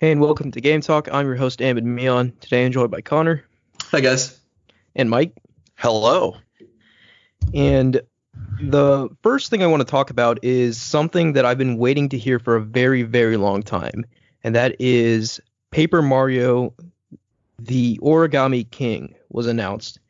Hey, and welcome to Game Talk. I'm your host, Ahmed Mion. Today I'm joined by Connor Hi, guys. and Mike. Hello. And the first thing I want to talk about is something that I've been waiting to hear for a very, very long time, and that is Paper Mario, the Origami King, was announced.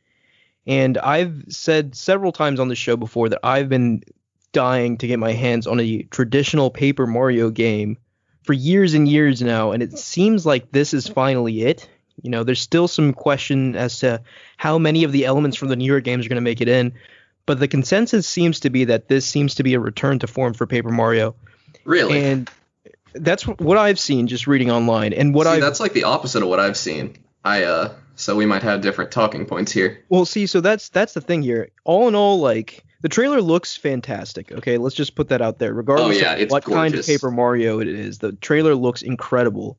And I've said several times on the show before that I've been dying to get my hands on a traditional Paper Mario game for years and years now, and it seems like this is finally it. You know, there's still some question as to how many of the elements from the newer games are going to make it in, but the consensus seems to be that this seems to be a return to form for Paper Mario. Really? And that's what I've seen just reading online. And that's like the opposite of what I've seen. So we might have different talking points here. Well, see, so that's the thing here. All in all, like, the trailer looks fantastic. Okay, let's just put that out there. Regardless of what kind of Paper Mario it is, the trailer looks incredible.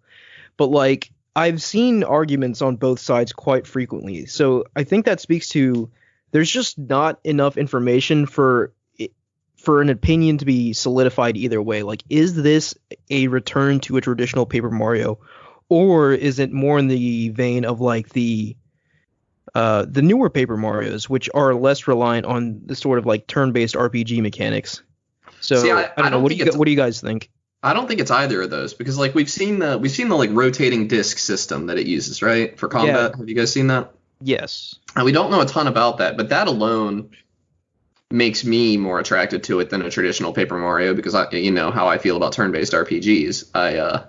But, like, I've seen arguments on both sides quite frequently. So I think that speaks to there's just not enough information for an opinion to be solidified either way. Like, is this a return to a traditional Paper Mario, or is it more in the vein of like the newer Paper Marios, which are less reliant on the sort of like turn-based RPG mechanics? So See, I don't know. What do you guys think? I don't think it's either of those because like we've seen the like rotating disc system that it uses, right, for combat. Yeah. Have you guys seen that? Yes. And we don't know a ton about that, but that alone makes me more attracted to it than a traditional Paper Mario because you know how I feel about turn-based RPGs.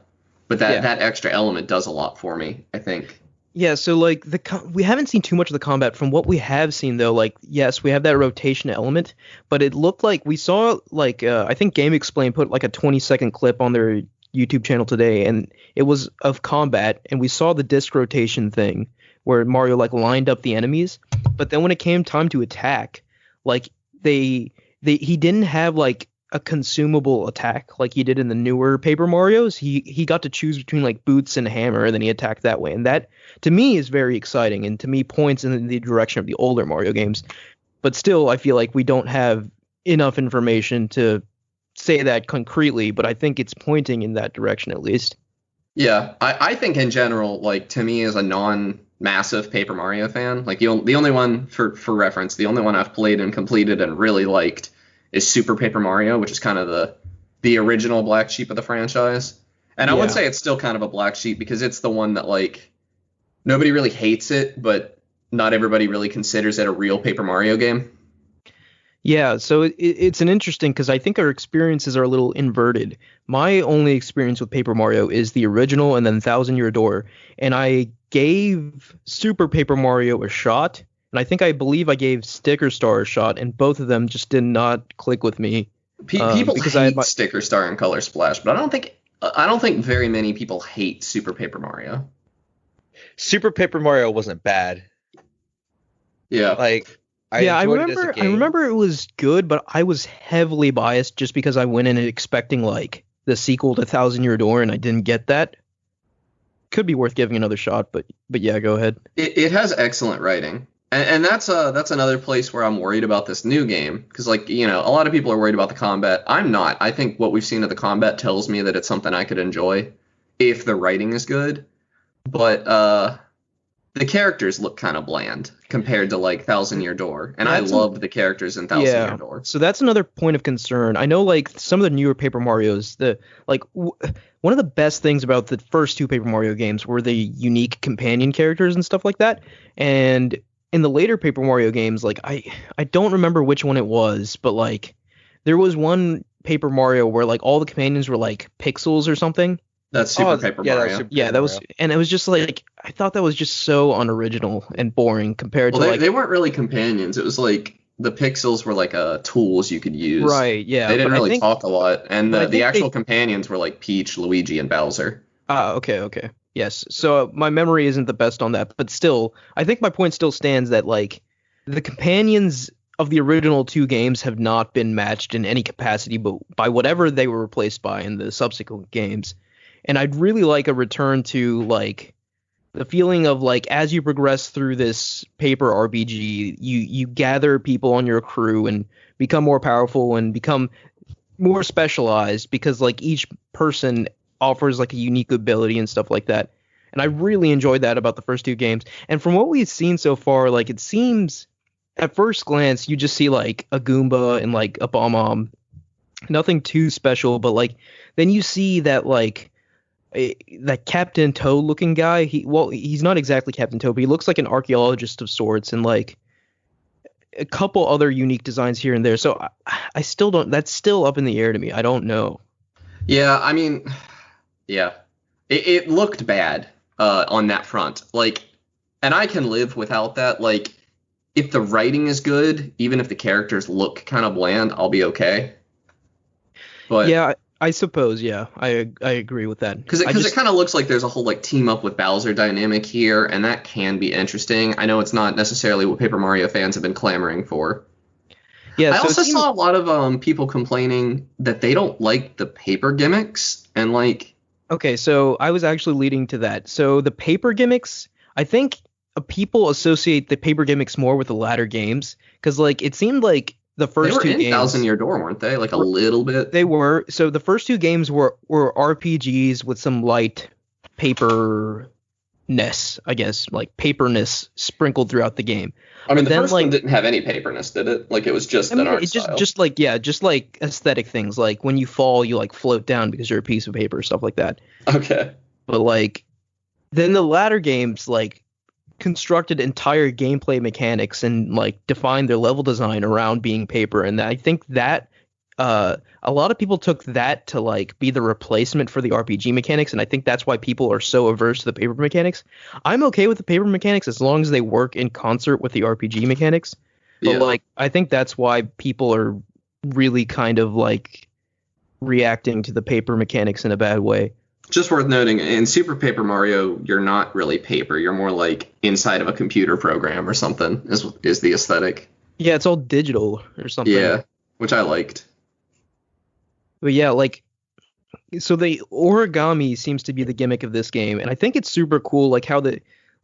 But that extra element does a lot for me, I think. Yeah, so like we haven't seen too much of the combat. From what we have seen though, like yes, we have that rotation element, but it looked like we saw like I think Game Explain put like a 20-second clip on their YouTube channel today, and it was of combat, and we saw the disc rotation thing where Mario like lined up the enemies, but then when it came time to attack, like he didn't have like a consumable attack like he did in the newer Paper Marios. He got to choose between like boots and hammer, and then he attacked that way. And that to me is very exciting, and to me points in the direction of the older Mario games. But still, I feel like we don't have enough information to say that concretely, but I think it's pointing in that direction at least. Yeah, I think in general, like to me as a non-massive Paper Mario fan, like the only one for reference, the only one I've played and completed and really liked is Super Paper Mario, which is kind of the original black sheep of the franchise. And I would say it's still kind of a black sheep because it's the one that like nobody really hates it, but not everybody really considers it a real Paper Mario game. Yeah, so it's an interesting because I think our experiences are a little inverted. My only experience with Paper Mario is the original and then Thousand Year Door, and I gave Super Paper Mario a shot. And I believe I gave Sticker Star a shot, and both of them just did not click with me. People hate Sticker Star and Color Splash, but I don't think very many people hate Super Paper Mario. Super Paper Mario wasn't bad. Yeah. Like I remember it was good, but I was heavily biased just because I went in expecting like the sequel to Thousand Year Door, and I didn't get that. Could be worth giving another shot, but yeah, go ahead. It has excellent writing. And that's another place where I'm worried about this new game because, like, you know, a lot of people are worried about the combat. I'm not. I think what we've seen of the combat tells me that it's something I could enjoy if the writing is good. But the characters look kind of bland compared to, like, Thousand Year Door. And I loved the characters in Thousand Year Door. So that's another point of concern. I know, like, some of the newer Paper Marios, one of the best things about the first two Paper Mario games were the unique companion characters and stuff like that. And in the later Paper Mario games, like I don't remember which one it was, but like there was one Paper Mario where like all the companions were like pixels or something. That's Super Paper Mario. That was, and it was just like I thought that was just so unoriginal and boring compared to like they weren't really companions. It was like the pixels were like tools you could use. Right. Yeah. They didn't really talk a lot, and the actual companions were like Peach, Luigi, and Bowser. Okay. Yes, so my memory isn't the best on that, but still, I think my point still stands that, like, the companions of the original two games have not been matched in any capacity but by whatever they were replaced by in the subsequent games. And I'd really like a return to, like, the feeling of, like, as you progress through this paper RPG, you gather people on your crew and become more powerful and become more specialized because, like, each person offers like a unique ability and stuff like that. And I really enjoyed that about the first two games. And from what we've seen so far, like it seems at first glance you just see like a Goomba and like a Bomb, nothing too special, but like then you see that like that Captain Toad looking guy. He's not exactly Captain Toad, but he looks like an archaeologist of sorts, and like a couple other unique designs here and there. So I still don't. That's still up in the air to me. I don't know. Yeah, I mean, yeah, it looked bad on that front. Like, and I can live without that. Like, if the writing is good, even if the characters look kind of bland, I'll be okay. But yeah, I suppose. Yeah, I agree with that. Because it kind of looks like there's a whole like team up with Bowser dynamic here, and that can be interesting. I know it's not necessarily what Paper Mario fans have been clamoring for. Yeah, I also saw a lot of people complaining that they don't like the paper gimmicks, and like. Okay, so I was actually leading to that. So the paper gimmicks, I think people associate the paper gimmicks more with the latter games, because like it seemed like the first two games, Thousand Year Door, weren't they? Like a little bit. They were. So the first two games were RPGs with some light paperness, I guess, like paperness sprinkled throughout the game. I mean, the first one didn't have any paperness, did it? Like it was just an art style. Just like aesthetic things. Like when you fall, you like float down because you're a piece of paper, stuff like that. Okay. But like then the latter games like constructed entire gameplay mechanics and like defined their level design around being paper, and I think that a lot of people took that to like be the replacement for the RPG mechanics, and I think that's why people are so averse to the paper mechanics. I'm okay with the paper mechanics as long as they work in concert with the RPG mechanics, but like I think that's why people are really kind of like reacting to the paper mechanics in a bad way. Just worth noting, in Super Paper Mario, you're not really paper. You're more like inside of a computer program or something, is the aesthetic. Yeah, it's all digital or something. Yeah, which I liked. But yeah, like, so the origami seems to be the gimmick of this game, and I think it's super cool, like how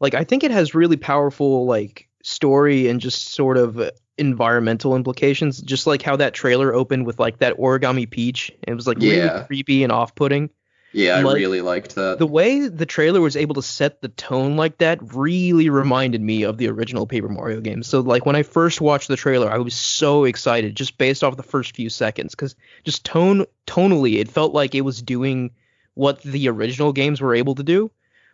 I think it has really powerful, like, story and just sort of environmental implications, just like how that trailer opened with, like, that origami peach. It was, like, really creepy and off-putting. Yeah, I really liked that. The way the trailer was able to set the tone like that really reminded me of the original Paper Mario game. So, like, when I first watched the trailer, I was so excited just based off the first few seconds, because just tonally, it felt like it was doing what the original games were able to do.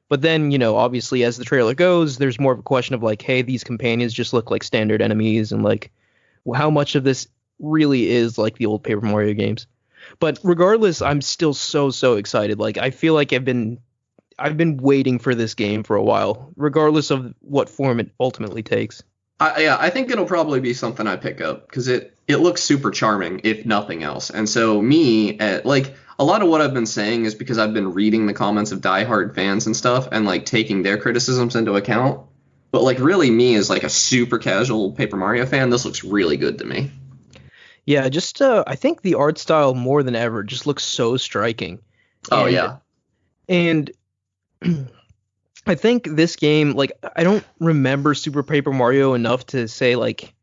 But then, you know, obviously, as the trailer goes, there's more of a question of, like, hey, these companions just look like standard enemies, and, like, how much of this really is like the old Paper Mario games. But regardless, I'm still so excited. Like, I feel like I've been waiting for this game for a while, regardless of what form it ultimately takes. I think it'll probably be something I pick up, because it looks super charming, if nothing else. And so like, a lot of what I've been saying is because I've been reading the comments of diehard fans and stuff, and like taking their criticisms into account. But like, really, me as like a super casual Paper Mario fan, this looks really good to me. Yeah, just I think the art style more than ever just looks so striking. And I think this game, like, I don't remember Super Paper Mario enough to say like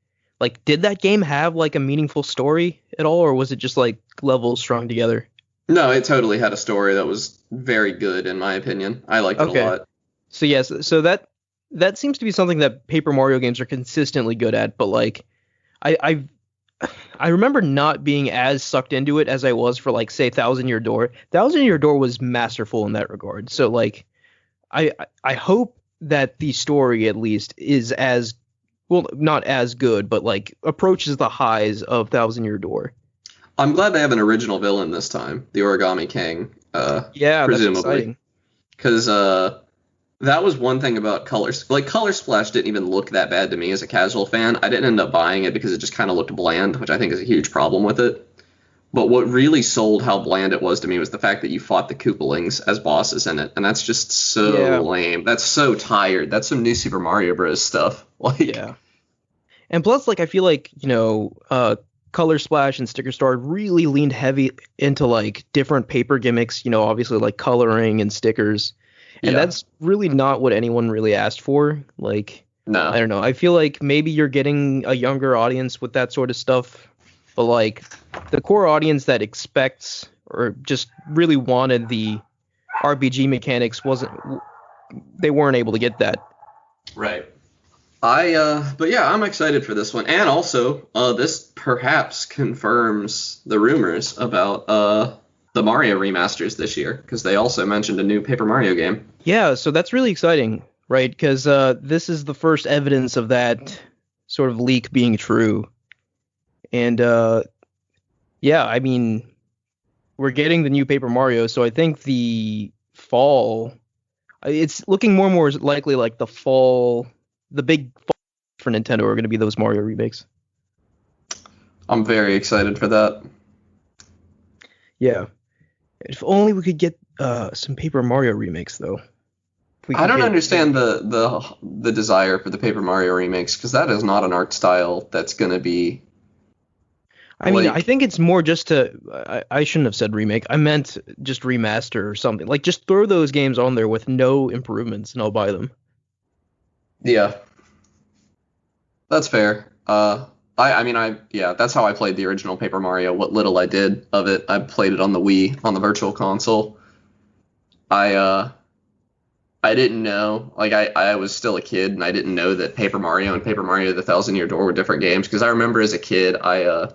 did that game have like a meaningful story at all, or was it just like levels strung together? No, it totally had a story that was very good in my opinion. I liked it a lot. So yes, so that seems to be something that Paper Mario games are consistently good at, but like I remember not being as sucked into it as I was for, like, say, Thousand Year Door. Thousand Year Door was masterful in that regard. So, like, I hope that the story, at least, is as, well, not as good, but, like, approaches the highs of Thousand Year Door. I'm glad they have an original villain this time, the Origami King. Yeah, presumably. that's exciting. Because that was one thing about Colors. Like, Color Splash didn't even look that bad to me as a casual fan. I didn't end up buying it because it just kind of looked bland, which I think is a huge problem with it. But what really sold how bland it was to me was the fact that you fought the Koopalings as bosses in it. And that's just so lame. That's so tired. That's some new Super Mario Bros. Stuff. Like, yeah. And plus, like, I feel like, you know, Color Splash and Sticker Star really leaned heavy into, like, different paper gimmicks, you know, obviously, like, coloring and stickers. And that's really not what anyone really asked for. Like, no, I don't know. I feel like maybe you're getting a younger audience with that sort of stuff. But, like, the core audience that expects or just really wanted the RPG mechanics they weren't able to get that. Right. But yeah, I'm excited for this one, and also, this perhaps confirms the rumors about the Mario remasters this year, because they also mentioned a new Paper Mario game. Yeah, so that's really exciting, right? Because this is the first evidence of that sort of leak being true. And yeah, I mean, we're getting the new Paper Mario, so I think the fall, it's looking more and more likely like the big fall for Nintendo are going to be those Mario remakes. I'm very excited for that. Yeah. If only we could get some Paper Mario remakes, though. I don't understand the desire for the Paper Mario remakes, because that is not an art style that's going to be... I mean, I think it's more just I shouldn't have said remake. I meant just remaster or something. Like, just throw those games on there with no improvements, and I'll buy them. Yeah. That's fair. Yeah, that's how I played the original Paper Mario. What little I did of it, I played it on the Wii, on the Virtual Console. I didn't know, like, I was still a kid, and I didn't know that Paper Mario and Paper Mario the Thousand Year Door were different games, because I remember as a kid, I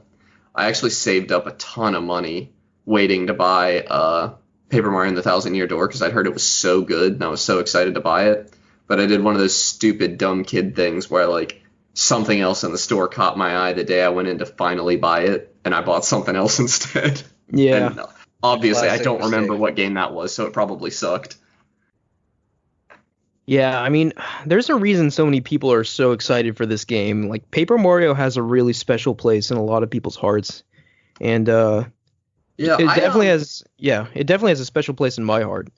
actually saved up a ton of money waiting to buy Paper Mario and the Thousand Year Door, because I'd heard it was so good, and I was so excited to buy it. But I did one of those stupid, dumb kid things where, like, something else in the store caught my eye the day I went in to finally buy it, and I bought something else instead. Yeah. And obviously, I Classic don't remember mistake. what game that was, so it probably sucked. Yeah, I mean, there's a reason so many people are so excited for this game. Like, Paper Mario has a really special place in a lot of people's hearts. And Yeah, it definitely has a special place in my heart.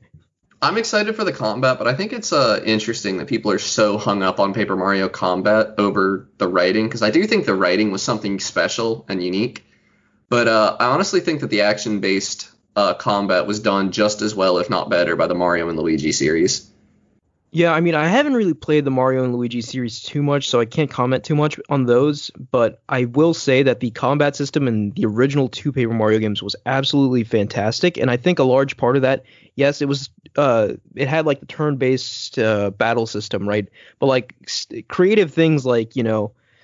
I'm excited for the combat, but I think it's interesting that people are so hung up on Paper Mario combat over the writing, because I do think the writing was something special and unique. But I honestly think that the action-based combat was done just as well, if not better, by the Mario and Luigi series. Yeah, I mean, I haven't really played the Mario and Luigi series too much, so I can't comment too much on those, but I will say that the combat system in the original two Paper Mario games was absolutely fantastic, and I think a large part of that, yes, it had like the turn-based battle system, right? But like creative things like,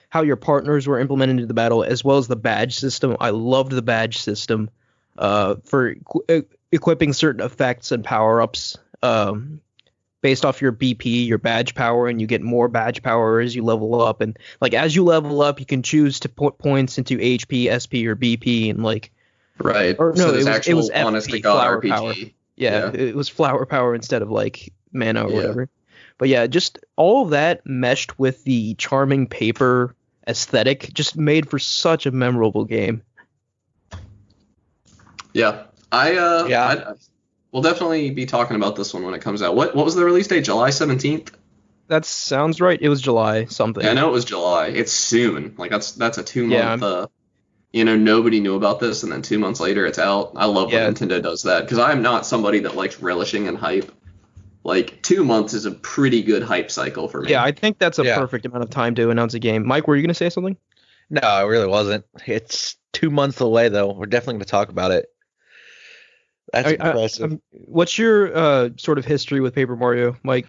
how your partners were implemented into the battle, as well as the badge system. I loved the badge system for equipping certain effects and power-ups. Based off your BP, your badge power, and you get more badge power as you level up. And like as you level up, you can choose to put points into HP, SP, or BP, and like Right. or So no, there's it actual was honest to FP, God flower RPG. power. Yeah, it was flower power instead of like mana or Yeah. whatever. But yeah, just all of that meshed with the charming paper aesthetic just made for such a memorable game. Yeah. We'll definitely be talking about this one when it comes out. What was the release date? July 17th? That sounds right. It was July something. Yeah, I know it was July. It's soon. Like that's a 2-month. Yeah, Nobody knew about this, and then 2 months later it's out. I love Yeah. when Nintendo does that, because I'm not somebody that likes relishing in hype. Like 2 months is a pretty good hype cycle for me. Yeah, I think that's a Yeah. perfect amount of time to announce a game. Mike, were you going to say something? No, it really wasn't. It's 2 months away, though. We're definitely going to talk about it. That's impressive. What's your sort of history with Paper Mario, Mike?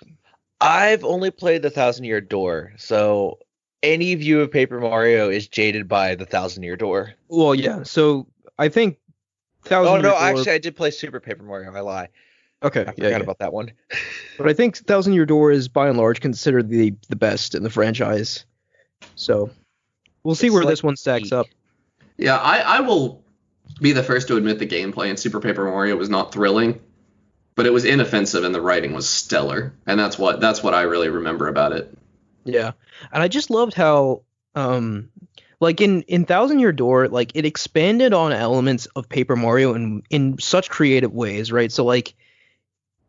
I've only played the Thousand Year Door, so any view of Paper Mario is jaded by the Thousand Year Door. Well, yeah. So I think Thousand Oh Year no, Door. actually, I did play Super Paper Mario. I lie. Okay, I forgot about that one. But I think Thousand Year Door is by and large considered the best in the franchise. So we'll see It's where like this one stacks peak. up. Yeah, I will be the first to admit the gameplay in Super Paper Mario was not thrilling, but it was inoffensive and the writing was stellar, and that's what I really remember about it. Yeah, and I just loved how, like in Thousand Year Door, like it expanded on elements of Paper Mario in such creative ways, right? So like,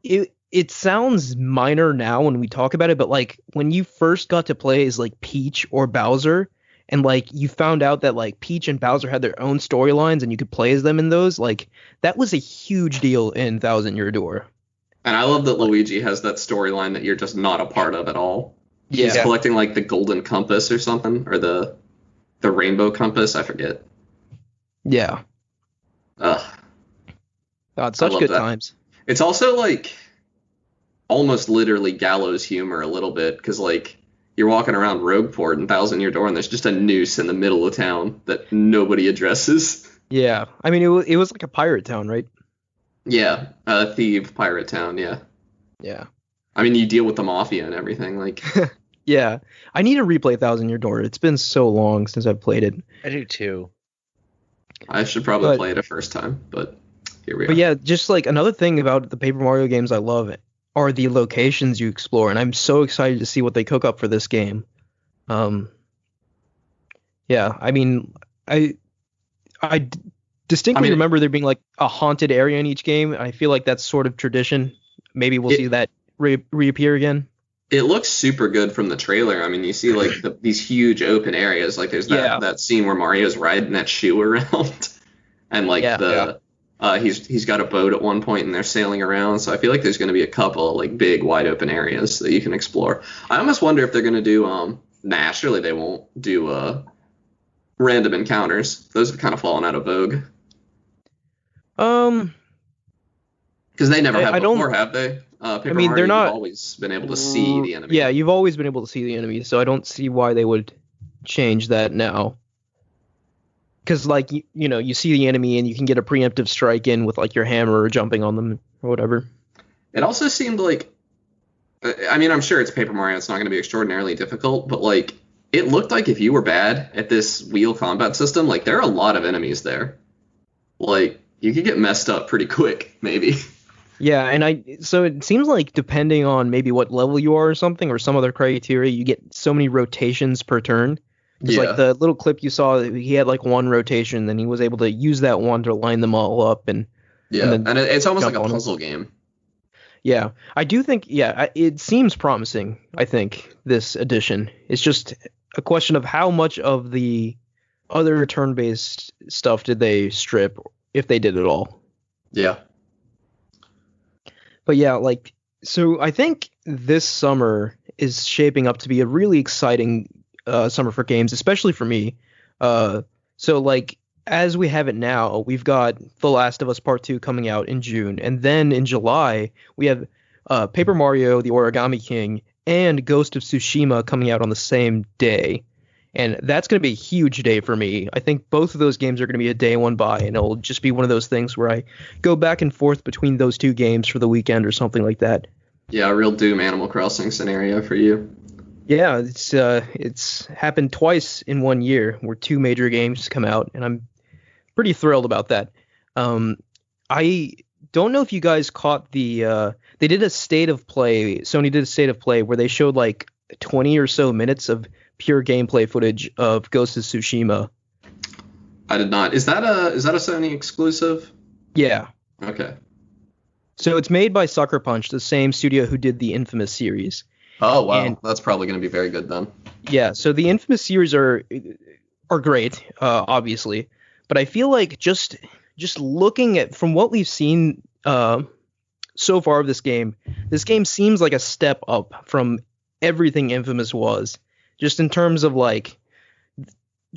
it sounds minor now when we talk about it, but like when you first got to play as like Peach or Bowser, and like you found out that like Peach and Bowser had their own storylines and you could play as them in those, like that was a huge deal in Thousand Year Door. And I love that Luigi has that storyline that you're just not a part of at all. He's Yeah. collecting like the golden compass or something, or the rainbow compass, I forget. Yeah. Ugh. God, I such love good that. times. It's also like almost literally gallows humor a little bit because like you're walking around Rogueport and Thousand Year Door and there's just a noose in the middle of town that nobody addresses. Yeah, I mean it was like a pirate town, right? Yeah, Thieves Pirate Town. Yeah, Yeah. I mean you deal with the mafia and everything. Like, Yeah, I need to replay Thousand Year Door. It's been so long since I've played it. I do too. I should probably But- play it a first time, but here we are. But yeah, just like another thing about the Paper Mario games I love are the locations you explore, and I'm so excited to see what they cook up for this game. Yeah, I mean, I distinctly remember there being like a haunted area in each game. I feel like that's sort of tradition. Maybe we'll see that reappear again. It looks super good from the trailer. I mean, you see like these huge open areas. Like there's that scene where Mario's riding that shoe around, and like he's got a boat at one point and they're sailing around. So I feel like there's going to be a couple like big wide open areas that you can explore. I almost wonder if they're going to do nah, surely they won't do random encounters. Those have kind of fallen out of vogue. Because they never have before, have they? Paper Mario, they're not. You've always been able to see the enemy. Yeah, you've always been able to see the enemy, so I don't see why they would change that now. Because, like, you see the enemy and you can get a preemptive strike in with, like, your hammer or jumping on them or whatever. It also seemed like, I mean, I'm sure it's Paper Mario. It's not going to be extraordinarily difficult, but, like, it looked like if you were bad at this wheel combat system, like, there are a lot of enemies there. Like, you could get messed up pretty quick, maybe. Yeah, and so it seems like depending on maybe what level you are or something or some other criteria, you get so many rotations per turn. It's like the little clip you saw, he had like one rotation, then he was able to use that one to line them all up. And it's almost like a puzzle game. Yeah, I do think, it seems promising, I think, this edition. It's just a question of how much of the other turn-based stuff did they strip, if they did at all. Yeah. But yeah, like, so I think this summer is shaping up to be a really exciting summer for games, especially for me. So like, as we have it now, we've got The Last of Us Part 2 coming out in June, and then in July we have Paper Mario, The Origami King, and Ghost of Tsushima coming out on the same day. And that's going to be a huge day for me. I think both of those games are going to be a day one buy, and it'll just be one of those things where I go back and forth between those two games for the weekend or something like that. Yeah, a real Doom Animal Crossing scenario for you. Yeah, it's happened twice in 1 year where two major games come out, and I'm pretty thrilled about that. I don't know if you guys caught they did a state of play. Sony did a state of play where they showed like 20 or so minutes of pure gameplay footage of Ghost of Tsushima. I did not. Is that a Sony exclusive? Yeah. Okay. So it's made by Sucker Punch, the same studio who did the Infamous series. Oh wow, and that's probably going to be very good then. Yeah. So the Infamous series are great, obviously, but I feel like just looking at from what we've seen so far of this game seems like a step up from everything Infamous was. Just in terms of like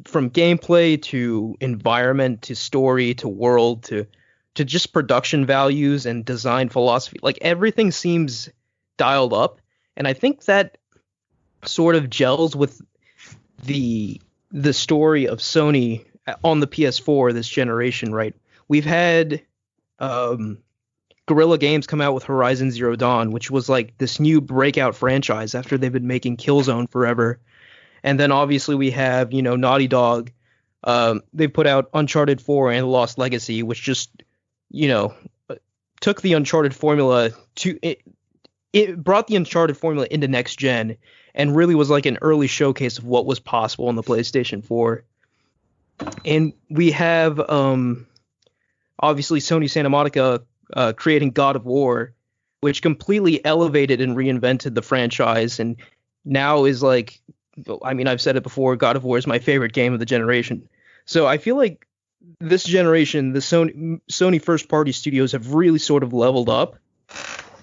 from gameplay to environment to story to world to just production values and design philosophy, like everything seems dialed up. And I think that sort of gels with the story of Sony on the PS4 this generation, right? We've had Guerrilla Games come out with Horizon Zero Dawn, which was like this new breakout franchise after they've been making Killzone forever. And then obviously we have, Naughty Dog. They put out Uncharted 4 and Lost Legacy, which just, took the Uncharted formula to it brought the Uncharted formula into next gen and really was like an early showcase of what was possible on the PlayStation 4. And we have obviously Sony Santa Monica creating God of War, which completely elevated and reinvented the franchise, and now is like, I mean, I've said it before, God of War is my favorite game of the generation. So I feel like this generation, the Sony first-party studios have really sort of leveled up.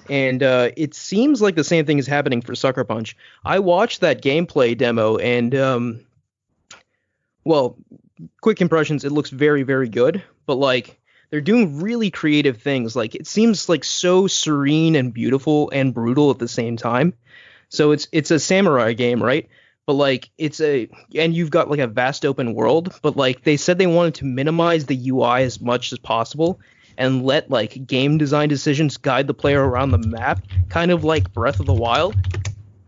And it seems like the same thing is happening for Sucker Punch. I watched that gameplay demo, and, quick impressions, it looks very, very good. But, like, they're doing really creative things. Like it seems like so serene and beautiful and brutal at the same time. So it's a samurai game, right? But like and you've got like a vast open world, but like they said they wanted to minimize the UI as much as possible and let like game design decisions guide the player around the map, kind of like Breath of the Wild.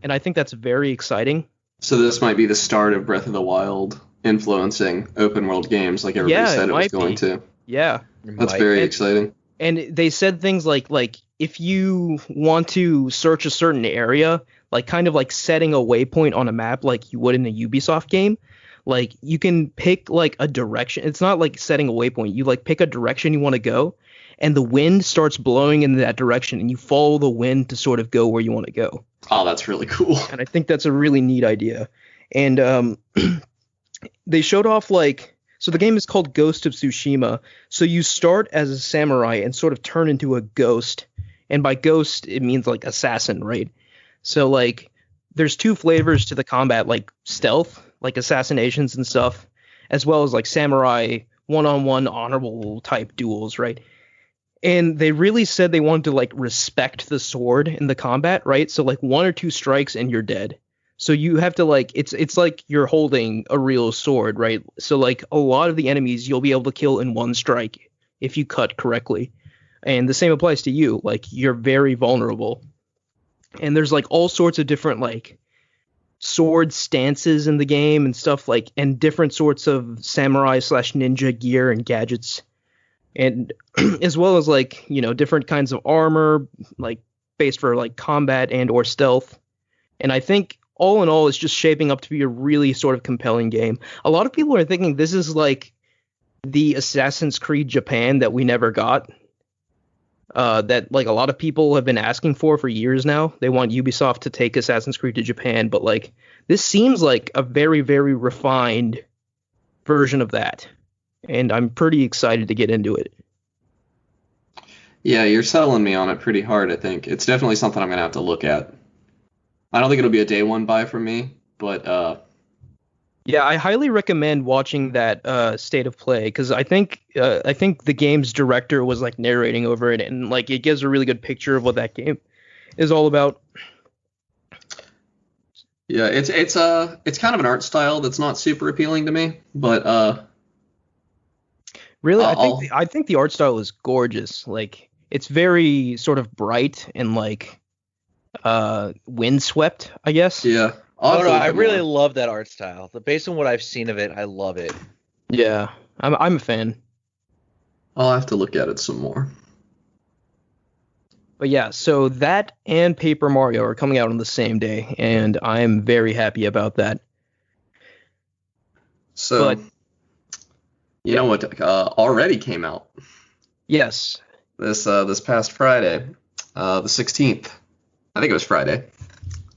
And I think that's very exciting. So this might be the start of Breath of the Wild influencing open world games like everybody said it was going to. Yeah. That's very exciting. And they said things like if you want to search a certain area, like kind of like setting a waypoint on a map like you would in a Ubisoft game, like you can pick like a direction. It's not like setting a waypoint. You like pick a direction you want to go, and the wind starts blowing in that direction, and you follow the wind to sort of go where you want to go. Oh, that's really cool. And I think that's a really neat idea. And they showed off so the game is called Ghost of Tsushima. So you start as a samurai and sort of turn into a ghost. And by ghost, it means like assassin, right? So like there's two flavors to the combat, like stealth, like assassinations and stuff, as well as like samurai one-on-one honorable type duels, right? And they really said they wanted to like respect the sword in the combat, right? So like one or two strikes and you're dead. So you have to like it's like you're holding a real sword, right? So like a lot of the enemies you'll be able to kill in one strike if you cut correctly. And the same applies to you. Like you're very vulnerable. And there's like all sorts of different like sword stances in the game and stuff like, and different sorts of samurai / ninja gear and gadgets. And as well as like, different kinds of armor, like based for like combat and or stealth. And I think all in all, it's just shaping up to be a really sort of compelling game. A lot of people are thinking this is like the Assassin's Creed Japan that we never got. That like a lot of people have been asking for years now. They want Ubisoft to take Assassin's Creed to Japan, but like this seems like a very, very refined version of that. And I'm pretty excited to get into it. Yeah, you're selling me on it pretty hard, I think. It's definitely something I'm going to have to look at. I don't think it'll be a day one buy for me, but yeah, I highly recommend watching that state of play because I think the game's director was like narrating over it, and like it gives a really good picture of what that game is all about. Yeah, it's kind of an art style that's not super appealing to me, but really, I think the art style is gorgeous. Like it's very sort of bright and like windswept, I guess. Yeah. I really love that art style. Based on what I've seen of it, I love it. Yeah, I'm a fan. I'll have to look at it some more. But yeah, so that and Paper Mario are coming out on the same day, and I'm very happy about that. So, you know what already came out? Yes. This past Friday, the 16th. I think it was Friday.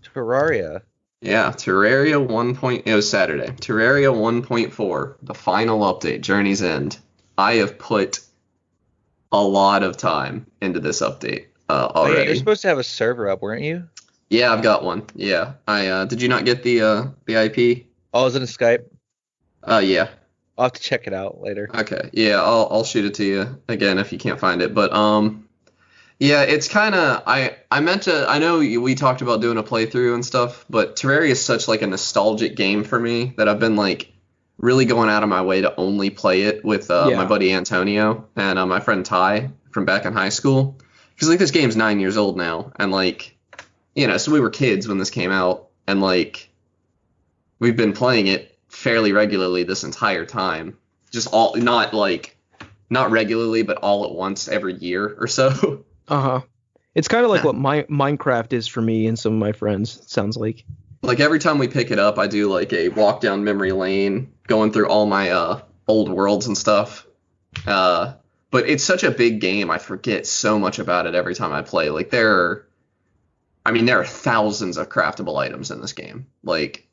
Terraria. Yeah, Terraria 1. It was Saturday. Terraria 1.4, the final update, Journey's End. I have put a lot of time into this update already. Oh, yeah, you're supposed to have a server up, weren't you? Yeah, I've got one. Yeah, I did you not get the IP? Oh, is it in Skype? Yeah. I'll have to check it out later. Okay. Yeah, I'll shoot it to you again if you can't find it. But yeah, it's kind of I know we talked about doing a playthrough and stuff, but Terraria is such like a nostalgic game for me that I've been like really going out of my way to only play it with my buddy Antonio and my friend Ty from back in high school. Because like this game's 9 years old now, and like so we were kids when this came out, and like we've been playing it fairly regularly this entire time. Just not regularly, but all at once every year or so. It's kind of like what Minecraft is for me and some of my friends, it sounds like. Like every time we pick it up, I do like a walk down memory lane, going through all my old worlds and stuff. But it's such a big game, I forget so much about it every time I play. Like there are thousands of craftable items in this game. Like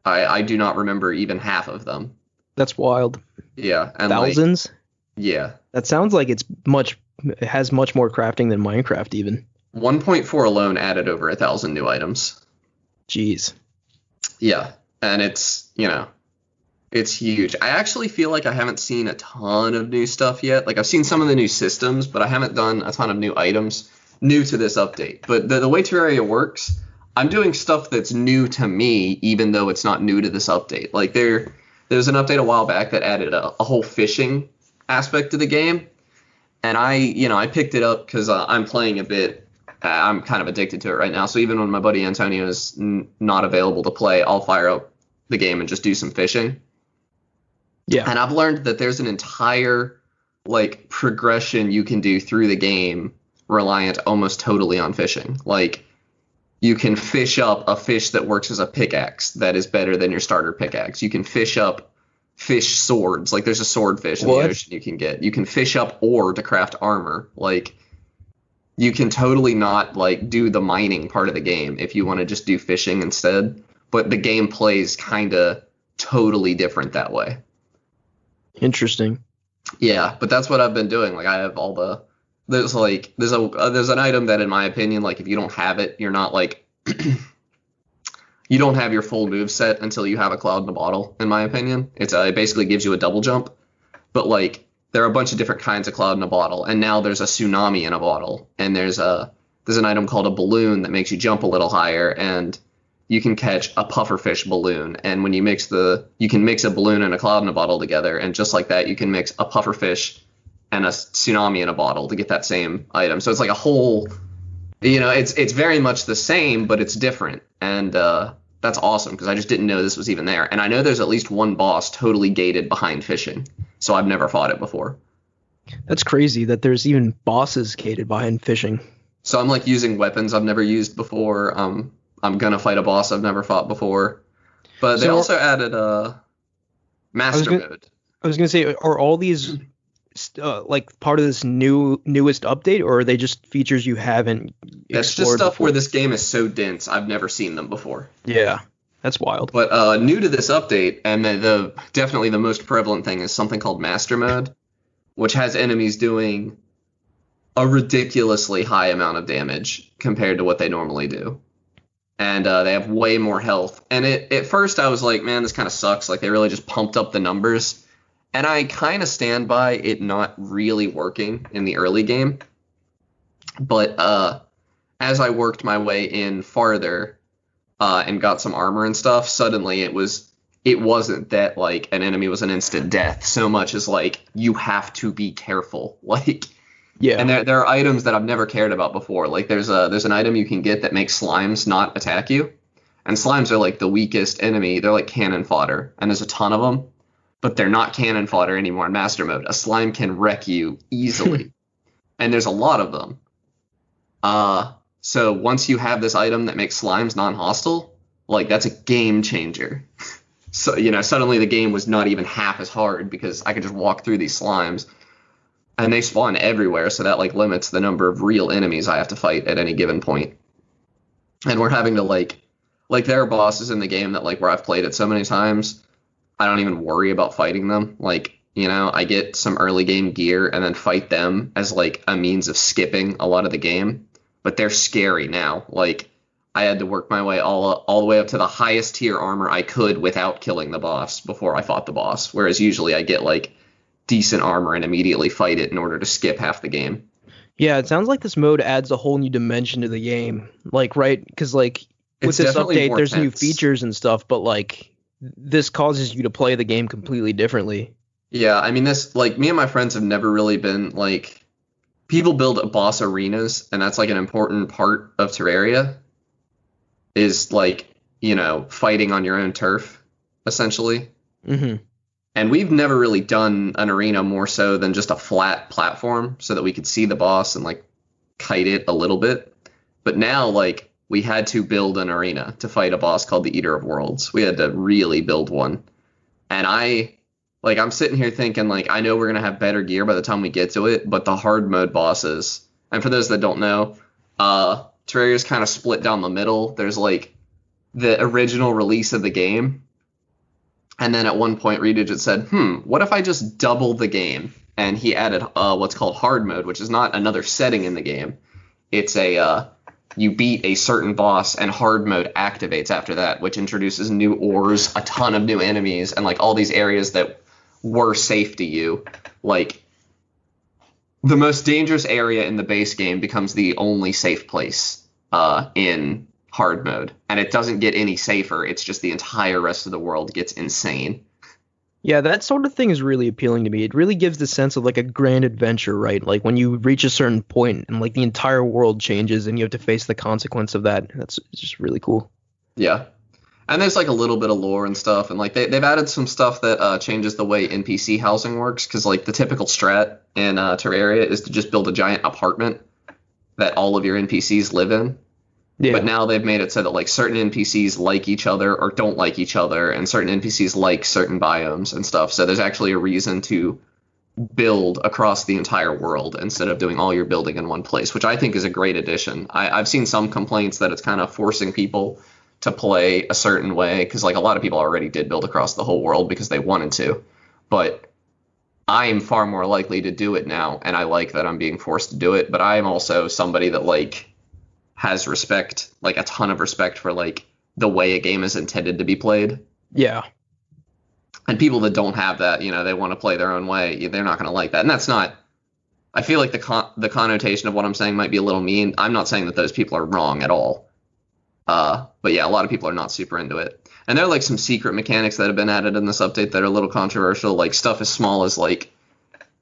I do not remember even half of them. That's wild. Yeah, and thousands? Yeah. That sounds like it has much more crafting than Minecraft even. 1.4 alone added over 1,000 new items. Jeez. Yeah, and it's, It's huge. I actually feel like I haven't seen a ton of new stuff yet. Like I've seen some of the new systems, but I haven't done a ton of new items new to this update. But the way Terraria works, I'm doing stuff that's new to me, even though it's not new to this update. Like there's an update a while back that added a whole fishing aspect to the game, and I picked it up because I'm playing a bit. I'm kind of addicted to it right now. So even when my buddy Antonio is not available to play, I'll fire up the game and just do some fishing. Yeah. And I've learned that there's an entire like progression you can do through the game reliant almost totally on fishing. Like you can fish up a fish that works as a pickaxe that is better than your starter pickaxe. You can fish up fish swords. Like there's a swordfish in the ocean you can get. You can fish up ore to craft armor. Like you can totally not like do the mining part of the game if you want to just do fishing instead. But the game plays kind of totally different that way. Interesting. Yeah, but that's what I've been doing. Like I have all the there's an item that in my opinion, like if you don't have it, you're not like you don't have your full move set until you have a cloud in a bottle. In my opinion, it basically gives you a double jump, but like there are a bunch of different kinds of cloud in a bottle, and now there's a tsunami in a bottle, and there's an item called a balloon that makes you jump a little higher, and you can catch a pufferfish balloon, and when you can mix a balloon and a cloud in a bottle together, and just like that, you can mix a pufferfish and a tsunami in a bottle to get that same item. So it's like a whole, it's very much the same, but it's different, and that's awesome because I just didn't know this was even there. And I know there's at least one boss totally gated behind fishing, so I've never fought it before. That's crazy that there's even bosses gated behind fishing. So I'm like using weapons I've never used before. I'm gonna fight a boss I've never fought before, but they also added a master mode. I was gonna say, are all these like part of this newest update, or are they just features you haven't explored? That's just stuff before? Where this game is so dense, I've never seen them before. Yeah, that's wild. But new to this update, and definitely the most prevalent thing is something called master mode, which has enemies doing a ridiculously high amount of damage compared to what they normally do. And they have way more health. And at first I was like, man, this kind of sucks. Like they really just pumped up the numbers. And I kind of stand by it not really working in the early game. But as I worked my way in farther and got some armor and stuff, suddenly it wasn't that like an enemy was an instant death so much as like you have to be careful. Like yeah, and there are items that I've never cared about before. Like there's an item you can get that makes slimes not attack you, and slimes are like the weakest enemy. They're like cannon fodder, and there's a ton of them, but they're not cannon fodder anymore in master mode. A slime can wreck you easily, and there's a lot of them. So once you have this item that makes slimes non-hostile, like that's a game changer. So suddenly the game was not even half as hard because I could just walk through these slimes. And they spawn everywhere, so that like limits the number of real enemies I have to fight at any given point. And we're having to like there are bosses in the game that like where I've played it so many times, I don't even worry about fighting them. Like, I get some early game gear and then fight them as like a means of skipping a lot of the game. But they're scary now. Like I had to work my way all the way up to the highest tier armor I could without killing the boss before I fought the boss. Whereas usually I get like decent armor and immediately fight it in order to skip half the game. Yeah, it sounds like this mode adds a whole new dimension to the game. Like, right? Because like with this update, there's new features and stuff, but like this causes you to play the game completely differently. Yeah, I mean, this like me and my friends have never really been like people build boss arenas, and that's like an important part of Terraria. Is like fighting on your own turf, essentially. Mm-hmm. And we've never really done an arena more so than just a flat platform so that we could see the boss and like kite it a little bit. But now like we had to build an arena to fight a boss called the Eater of Worlds. We had to really build one. And I'm sitting here thinking like I know we're going to have better gear by the time we get to it, but the hard mode bosses, and for those that don't know, Terraria's kind of split down the middle. There's like the original release of the game. And then at one point, Redigit said, what if I just double the game? And he added what's called hard mode, which is not another setting in the game. It's you beat a certain boss, and hard mode activates after that, which introduces new ores, a ton of new enemies, and like all these areas that were safe to you. Like the most dangerous area in the base game becomes the only safe place in hard mode, and it doesn't get any safer. It's just the entire rest of the world gets insane. Yeah, that sort of thing is really appealing to me. It really gives the sense of like a grand adventure, right? Like when you reach a certain point and like the entire world changes and you have to face the consequence of that. That's just really cool. Yeah. And there's like a little bit of lore and stuff, and like they've added some stuff that changes the way NPC housing works, because like the typical strat in Terraria is to just build a giant apartment that all of your NPCs live in. Yeah. But now they've made it so that like certain NPCs like each other or don't like each other, and certain NPCs like certain biomes and stuff. So there's actually a reason to build across the entire world instead of doing all your building in one place, which I think is a great addition. I've seen some complaints that it's kind of forcing people to play a certain way, because like a lot of people already did build across the whole world because they wanted to. But I am far more likely to do it now, and I like that I'm being forced to do it. But I am also somebody that like has respect, like a ton of respect for like the way a game is intended to be played. Yeah. And people that don't have that, you know, they want to play their own way, they're not going to like that. And that's not, I feel like the connotation of what I'm saying might be a little mean. I'm not saying that those people are wrong at all. But yeah, a lot of people are not super into it. And there are like some secret mechanics that have been added in this update that are a little controversial, like stuff as small as like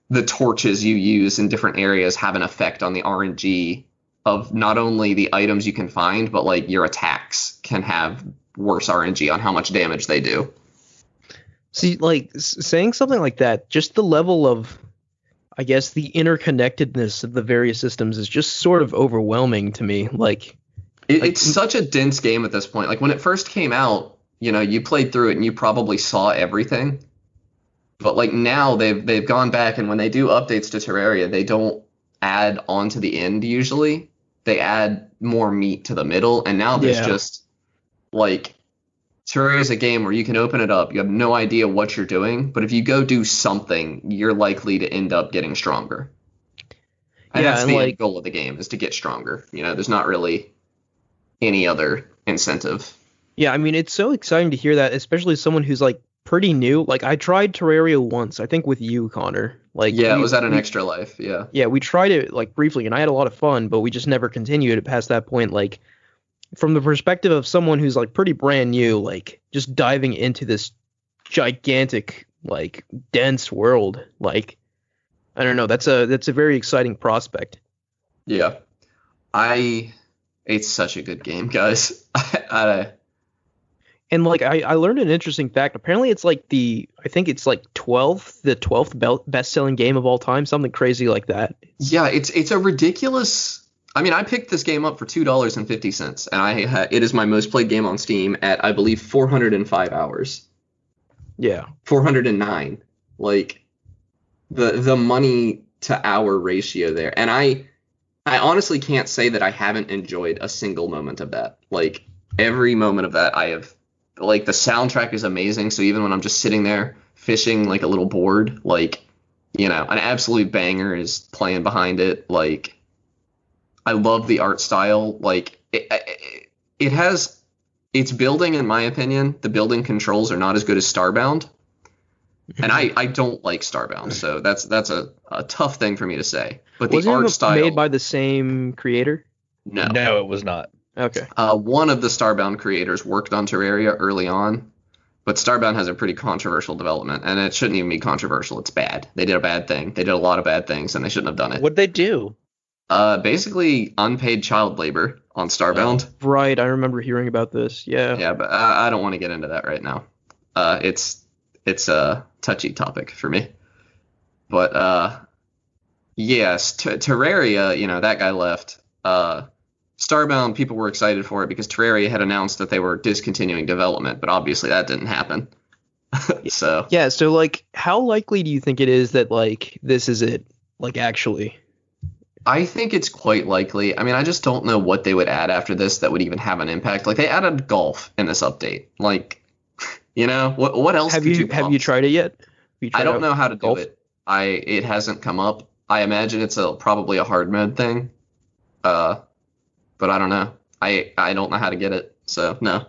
the torches you use in different areas have an effect on the RNG of not only the items you can find, but like your attacks can have worse RNG on how much damage they do. See, like saying something like that, just the level of, I guess, the interconnectedness of the various systems is just sort of overwhelming to me. Like it's such a dense game at this point. Like when it first came out, you know, you played through it and you probably saw everything. But like now they've gone back, and when they do updates to Terraria, they don't add on to the end usually. They add more meat to the middle, and now there's just like Terraria is a game where you can open it up, you have no idea what you're doing, but if you go do something, you're likely to end up getting stronger. And that's the end goal of the game, is to get stronger. You know, there's not really any other incentive. Yeah, I mean, it's so exciting to hear that, especially as someone who's like pretty new. Like I tried Terraria once, I think with you, Connor. Like yeah, it was at an Extra Life. Yeah, we tried it like briefly, and I had a lot of fun, but we just never continued it past that point. Like from the perspective of someone who's like pretty brand new, like just diving into this gigantic, like dense world, like I don't know, that's a very exciting prospect. Yeah, it's such a good game, guys. And like I learned an interesting fact. Apparently it's like the 12th best-selling game of all time, something crazy like that. Yeah, it's a ridiculous. I mean, I picked this game up for $2.50, and it is my most played game on Steam at, I believe, 405 hours. Yeah, 409. Like the money to hour ratio there, and I honestly can't say that I haven't enjoyed a single moment of that. Like every moment of that, I have. Like the soundtrack is amazing, so even when I'm just sitting there fishing like a little bored, like, you know, an absolute banger is playing behind it. Like I love the art style. Like it has its building, in my opinion, the building controls are not as good as Starbound. And I don't like Starbound, so that's a tough thing for me to say. But the art style made by the same creator? No, it was not. Okay. One of the Starbound creators worked on Terraria early on, but Starbound has a pretty controversial development, and it shouldn't even be controversial. It's bad. They did a bad thing. They did a lot of bad things, and they shouldn't have done it. What'd they do? Basically unpaid child labor on Starbound. Right, I remember hearing about this. Yeah. Yeah, but I don't want to get into that right now. It's a touchy topic for me. But yes, Terraria, you know, that guy left. Starbound, people were excited for it because Terraria had announced that they were discontinuing development, but obviously that didn't happen. So like how likely do you think it is that like this is it, like actually? I think it's quite likely. I mean, I just don't know what they would add after this that would even have an impact. Like they added golf in this update. Like, you know, what else have you tried it yet? I don't know how to do it. It hasn't come up. I imagine it's probably a hard mode thing. but I don't know. I don't know how to get it, so no.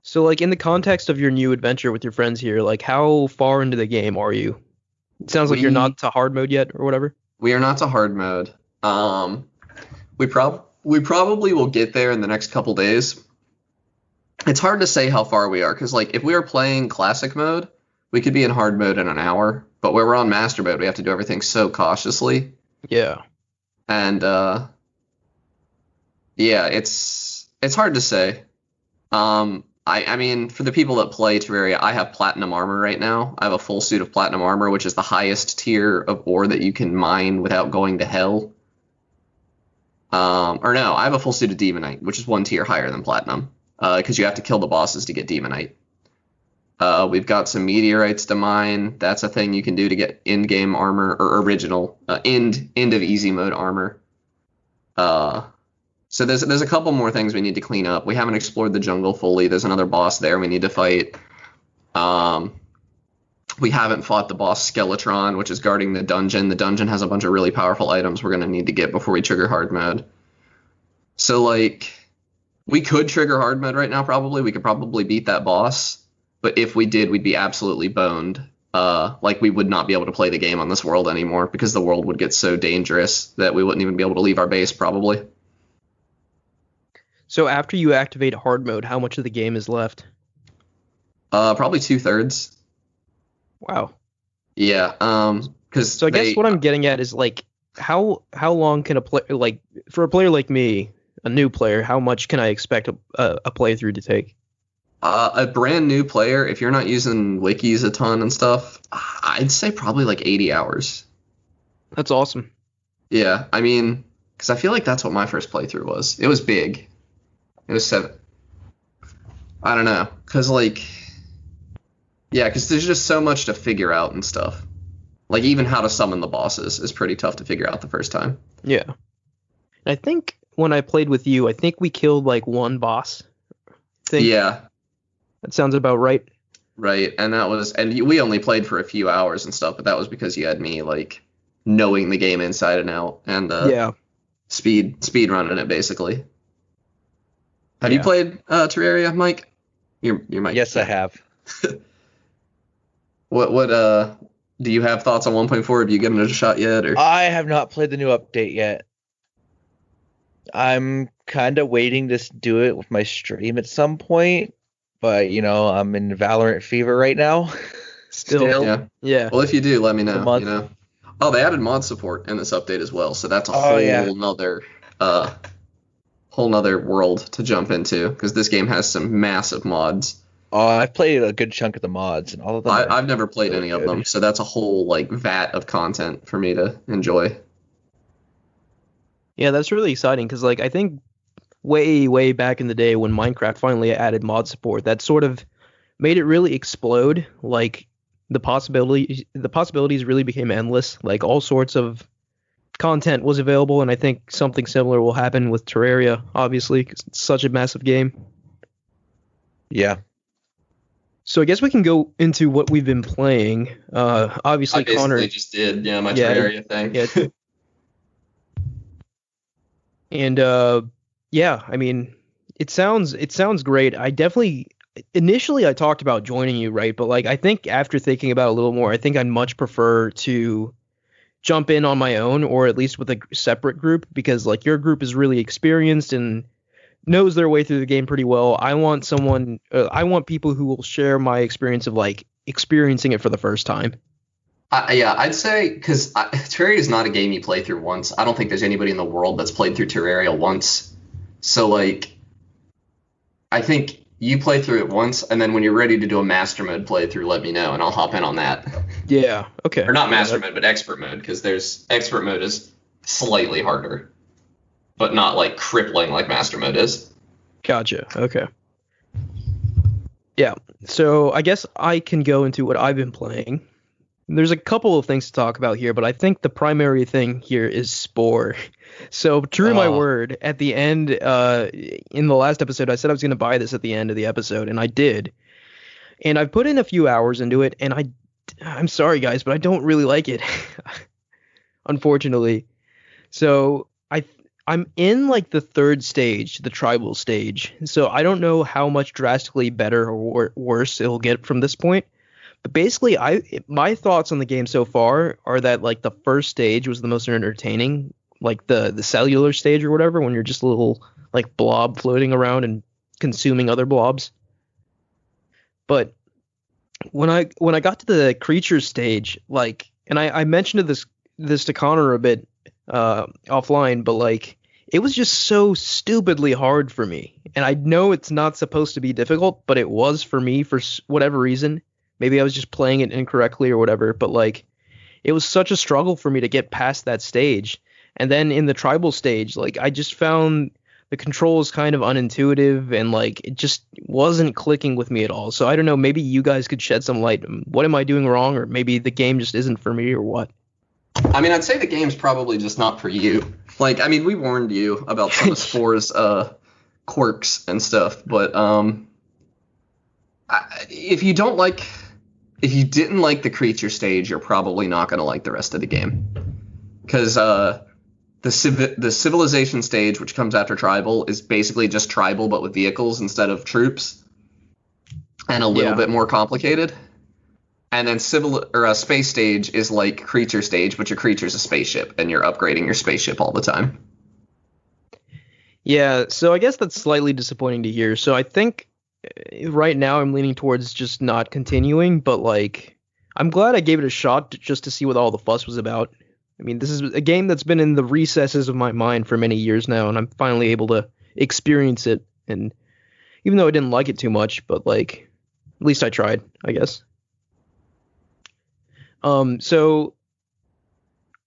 So, like, in the context of your new adventure with your friends here, like, how far into the game are you? It sounds like you're not to hard mode yet, or whatever. We are not to hard mode. We probably will get there in the next couple days. It's hard to say how far we are, because, like, if we were playing classic mode, we could be in hard mode in an hour. But where we're on master mode, we have to do everything so cautiously. Yeah. And, yeah, it's hard to say. I mean, for the people that play Terraria, I have platinum armor right now. I have a full suit of platinum armor, which is the highest tier of ore that you can mine without going to hell. Or no, I have a full suit of demonite, which is one tier higher than platinum, because you have to kill the bosses to get demonite. We've got some meteorites to mine. That's a thing you can do to get in-game armor, or original end of easy mode armor. So there's a couple more things we need to clean up. We haven't explored the jungle fully. There's another boss there we need to fight. We haven't fought the boss Skeletron, which is guarding the dungeon. The dungeon has a bunch of really powerful items we're going to need to get before we trigger hard mode. So, like, we could trigger hard mode right now, probably. We could probably beat that boss. But if we did, we'd be absolutely boned. Like, we would not be able to play the game on this world anymore because the world would get so dangerous that we wouldn't even be able to leave our base, probably. So after you activate hard mode, how much of the game is left? Probably 2/3. Wow. Yeah. Because so I guess what I'm getting at is, like, how long can a player, like, for a player like me, a new player, how much can I expect a playthrough to take? A brand new player, if you're not using wikis a ton and stuff, I'd say probably like 80 hours. That's awesome. Yeah, I mean, because I feel like that's what my first playthrough was. It was big. It was 7. I don't know, because, like, yeah, because there's just so much to figure out and stuff. Like, even how to summon the bosses is pretty tough to figure out the first time. Yeah. I think when I played with you, I think we killed, like, one boss. Yeah. That sounds about right. Right, and we only played for a few hours and stuff, but that was because you had me, like, knowing the game inside and out, and yeah, speed running it, basically. Have you played Terraria, Mike? Your Mike. Yes, I have. What do you have thoughts on 1.4? Have you given it a shot yet? Or I have not played the new update yet. I'm kind of waiting to do it with my stream at some point, but I'm in Valorant fever right now. Still. Yeah. Well, if you do, let me know. Oh, they added mod support in this update as well, so that's a whole nother world to jump into, because this game has some massive mods. I've played a good chunk of the mods, and all of them. I've never played any of them, so that's a whole, like, vat of content for me to enjoy. Yeah, that's really exciting, because, like, I think way back in the day when Minecraft finally added mod support, that sort of made it really explode. Like, the possibilities really became endless. Like, all sorts of content was available, and I think something similar will happen with Terraria, obviously, because it's such a massive game. Yeah. So I guess we can go into what we've been playing. Obviously, Connor just did, my Terraria thing. Yeah. And yeah, I mean, it sounds great. I definitely initially I talked about joining you, right? But, like, I think after thinking about it a little more, I think I'd much prefer to jump in on my own, or at least with a separate group, because, like, your group is really experienced and knows their way through the game pretty well. I want people who will share my experience of, like, experiencing it for the first time. Yeah, I'd say, because Terraria is not a game you play through once. I don't think there's anybody in the world that's played through Terraria once. So, like, I think you play through it once, and then when you're ready to do a master mode playthrough, let me know, and I'll hop in on that. Yeah, okay. Or not master mode, but expert mode, because expert mode is slightly harder, but not, like, crippling like master mode is. Gotcha, okay. Yeah, so I guess I can go into what I've been playing. There's a couple of things to talk about here, but I think the primary thing here is Spore. So, true to my word, at the end, in the last episode, I said I was going to buy this at the end of the episode, and I did. And I've put in a few hours into it, and I'm sorry, guys, but I don't really like it, unfortunately. So, I I'm in like the third stage, the tribal stage. So I don't know how much drastically better or worse it'll get from this point. But basically, my thoughts on the game so far are that like the first stage was the most entertaining, like the cellular stage or whatever, when you're just a little like blob floating around and consuming other blobs. But when I got to the creature stage, like, and I mentioned this to Connor a bit offline, but like it was just so stupidly hard for me. And I know it's not supposed to be difficult, but it was for me for whatever reason. Maybe I was just playing it incorrectly or whatever, but like it was such a struggle for me to get past that stage. And then in the tribal stage, like I just found the controls kind of unintuitive and like it just wasn't clicking with me at all. So I don't know, maybe you guys could shed some light. What am I doing wrong, or maybe the game just isn't for me, or what? I mean, I'd say the game's probably just not for you. Like, I mean, we warned you about some of Spore's quirks and stuff, but if you didn't like the creature stage, you're probably not going to like the rest of the game. Because the civilization stage, which comes after tribal, is basically just tribal but with vehicles instead of troops, and a little bit more complicated. And then space stage is like creature stage, but your creature's a spaceship, and you're upgrading your spaceship all the time. Yeah, so I guess that's slightly disappointing to hear. So I think right now I'm leaning towards just not continuing, but like I'm glad I gave it a shot just to see what all the fuss was about. I mean, this is a game that's been in the recesses of my mind for many years now, and I'm finally able to experience it. And even though I didn't like it too much, but like at least I tried, I guess. So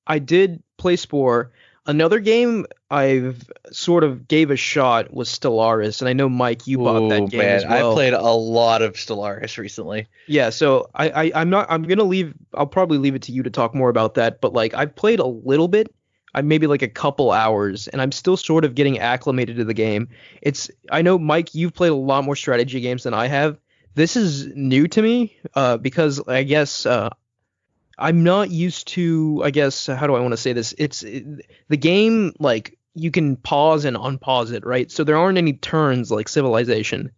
I did play Spore. Another game I've sort of gave a shot was Stellaris, and I know Mike, you bought that game as well. I played a lot of Stellaris recently. Yeah, so I'll probably leave it to you to talk more about that, but like I've played a little bit. I maybe like a couple hours, and I'm still sort of getting acclimated to the game. I know, Mike, you've played a lot more strategy games than I have. This is new to me, because I guess I'm not used to, I guess, how do I want to say this? The game, like, you can pause and unpause it, right? So there aren't any turns like Civilization.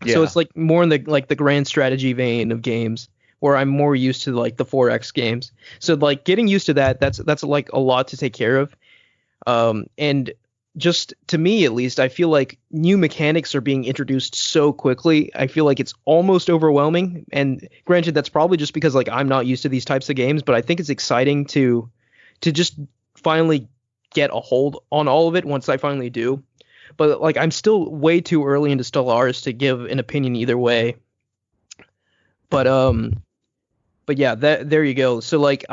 Yeah. So it's like more in the grand strategy vein of games, where I'm more used to like the 4X games. So like getting used to that's like a lot to take care of. And just to me, at least, I feel like new mechanics are being introduced so quickly. I feel like it's almost overwhelming. And granted, that's probably just because like I'm not used to these types of games, but I think it's exciting to just finally get a hold on all of it once I finally do. But like I'm still way too early into Stellaris to give an opinion either way. But yeah, there you go. So like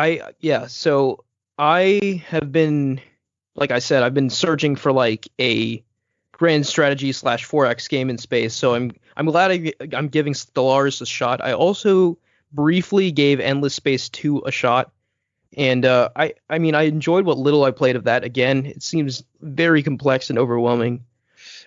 so I have been, like I said, I've been searching for like a grand strategy / 4X game in space. So I'm glad I'm giving Stellaris a shot. I also briefly gave Endless Space 2 a shot. And I mean, I enjoyed what little I played of that. Again, it seems very complex and overwhelming.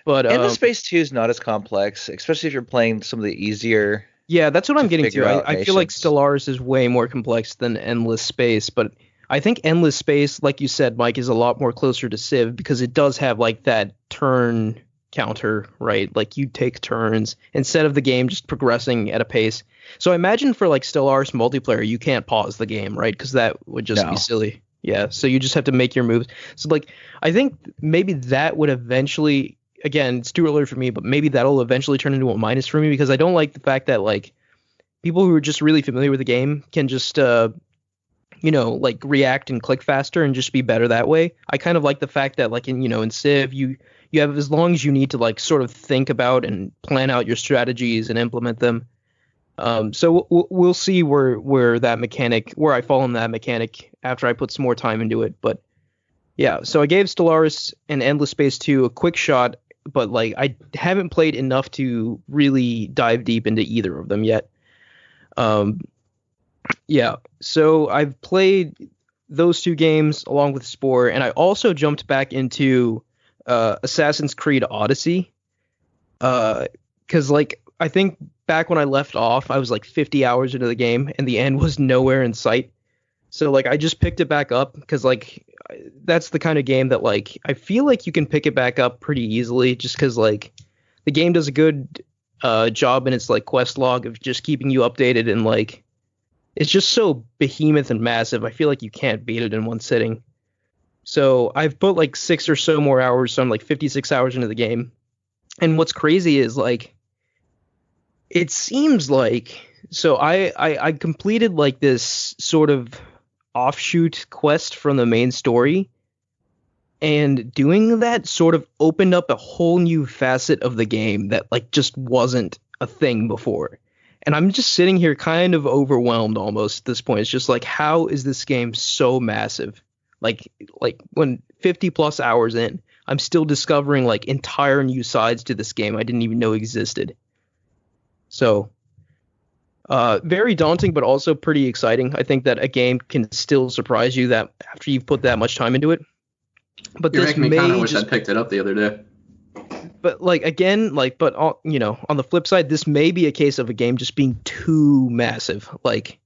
But Endless Space 2 is not as complex, especially if you're playing some of the easier. Yeah, that's what I'm getting to. I feel like Stellaris is way more complex than Endless Space, but I think Endless Space, like you said, Mike, is a lot more closer to Civ because it does have like that turn counter, right? Like you take turns instead of the game just progressing at a pace. So I imagine for like Stellaris multiplayer, you can't pause the game, right? Because that would just be silly. Yeah, so you just have to make your moves. So like I think maybe that would eventually, again, it's too early for me, but maybe that'll eventually turn into a minus for me because I don't like the fact that like people who are just really familiar with the game can just like react and click faster and just be better that way. I kind of like the fact that like in Civ you have as long as you need to like sort of think about and plan out your strategies and implement them. So we'll see where I fall in that mechanic after I put some more time into it. But yeah, so I gave Stellaris and Endless Space 2 a quick shot, but like I haven't played enough to really dive deep into either of them yet. Yeah, so I've played those two games along with Spore, and I also jumped back into Assassin's Creed Odyssey, because like I think back when I left off, I was like 50 hours into the game, and the end was nowhere in sight. So like I just picked it back up because like that's the kind of game that like I feel like you can pick it back up pretty easily just because like the game does a good job in its like quest log of just keeping you updated, and like it's just so behemoth and massive. I feel like you can't beat it in one sitting. So I've put like 6 or so more hours, so I'm like 56 hours into the game. And what's crazy is like it seems like so I completed like this sort of offshoot quest from the main story, and doing that sort of opened up a whole new facet of the game that like just wasn't a thing before. And I'm just sitting here kind of overwhelmed almost at this point. It's just like, how is this game so massive? Like when 50 plus hours in, I'm still discovering like entire new sides to this game I didn't even know existed. So very daunting, but also pretty exciting. I think that a game can still surprise you that after you've put that much time into it. But You're this making me kind of may wish I'd picked it up the other day. but like again, like but you know, on the flip side, this may be a case of a game just being too massive. Like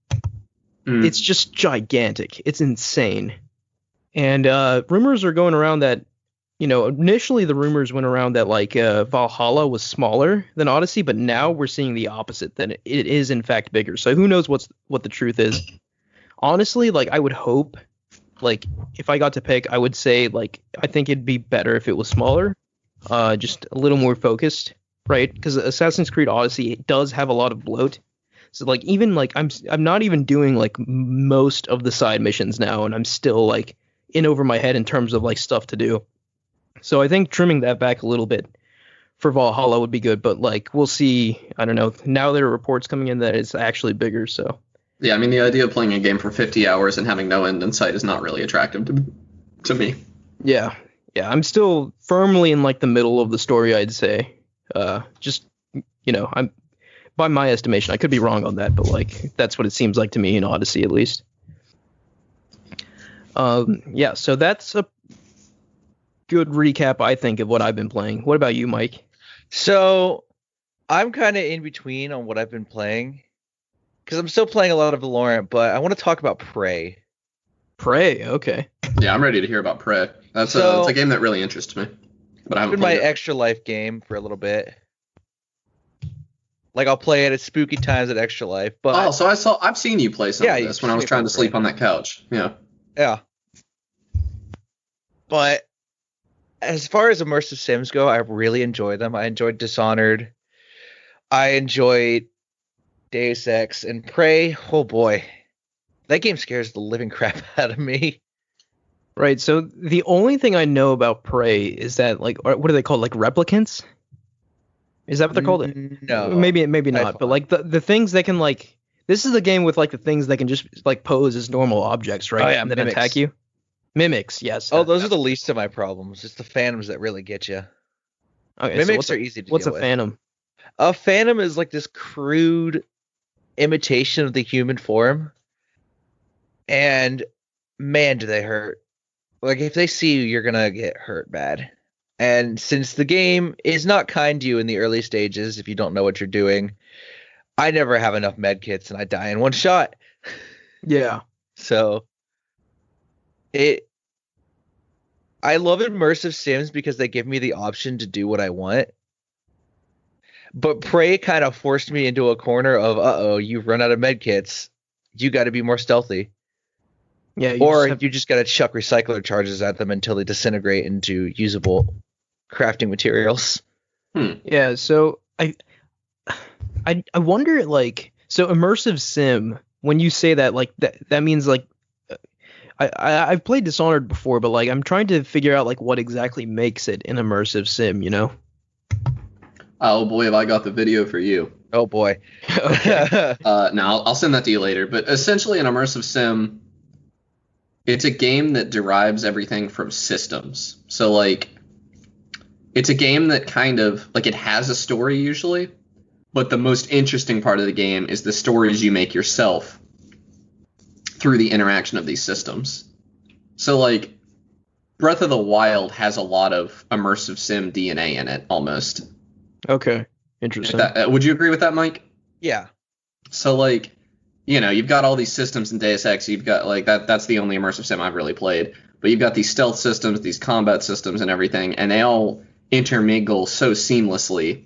it's just gigantic. It's insane. And rumors are going around that, you know, initially the rumors went around that like Valhalla was smaller than Odyssey, but now we're seeing the opposite, that it is in fact bigger. So who knows what the truth is. Honestly, like I would hope, like if I got to pick, I would say like I think it'd be better if it was smaller, just a little more focused, right? Because Assassin's Creed Odyssey does have a lot of bloat. So like even like I'm not even doing like most of the side missions now, and I'm still like in over my head in terms of like stuff to do. So I think trimming that back a little bit for Valhalla would be good, but like we'll see. I don't know. Now there are reports coming in that it's actually bigger. So Yeah, I mean the idea of playing a game for 50 hours and having no end in sight is not really attractive to me. yeah, I'm still firmly in like the middle of the story, I'd say. Just you know, I'm by my estimation, I could be wrong on that, but like that's what it seems like to me in Odyssey at least. Yeah, so that's a good recap, I think, of what I've been playing. What about you, Mike? So I'm kind of in between on what I've been playing because I'm still playing a lot of Valorant, but I want to talk about Prey. Prey, okay. Yeah, I'm ready to hear about Prey. That's a game that really interests me. But I haven't It's been my played it. extra life game for a little bit. Like I'll play it at spooky times at Extra Life, but So I've seen you play some of this when I was trying to sleep on that couch. Yeah. yeah. But as far as immersive sims go, I really enjoy them. I enjoyed Dishonored. I enjoyed Deus Ex and Prey. Oh boy, that game scares the living crap out of me. Right, so the only thing I know about Prey is that, like, what are they called? Like replicants? Is that what they're called? No. Maybe not. But like the things they can like, this is the game with like the things that can just like pose as normal objects, right? Oh, yeah, and then mimics. attack you. Mimics, yes. Oh, those are the least of my problems. It's the phantoms that really get you. Okay, Mimics so are easy to what's deal a with. phantom? A phantom is like this crude imitation of the human form. And man, do they hurt. Like if they see you, you're going to get hurt bad. And since the game is not kind to you in the early stages, if you don't know what you're doing, I never have enough med kits and I die in one shot. Yeah. So I love immersive sims because they give me the option to do what I want. But Prey kind of forced me into a corner of, you've run out of med kits. You got to be more stealthy. Yeah. You just got to chuck recycler charges at them until they disintegrate into usable crafting materials. Yeah. So I wonder, like, so immersive sim, when you say that, like that means like, I've played Dishonored before, but like I'm trying to figure out like what exactly makes it an immersive sim, you know? Oh boy, have I got the video for you. Oh boy. Okay. Now I'll send that to you later. But essentially, an immersive sim, it's a game that derives everything from systems. So like, it's a game that kind of like it has a story usually, but the most interesting part of the game is the stories you make yourself through the interaction of these systems. So like, Breath of the Wild has a lot of immersive sim DNA in it, almost. Okay. Interesting. Would you agree with that, Mike? Yeah. So like, you've got all these systems in Deus Ex. You've got like that's the only immersive sim I've really played. But you've got these stealth systems, these combat systems, and everything, and they all intermingle so seamlessly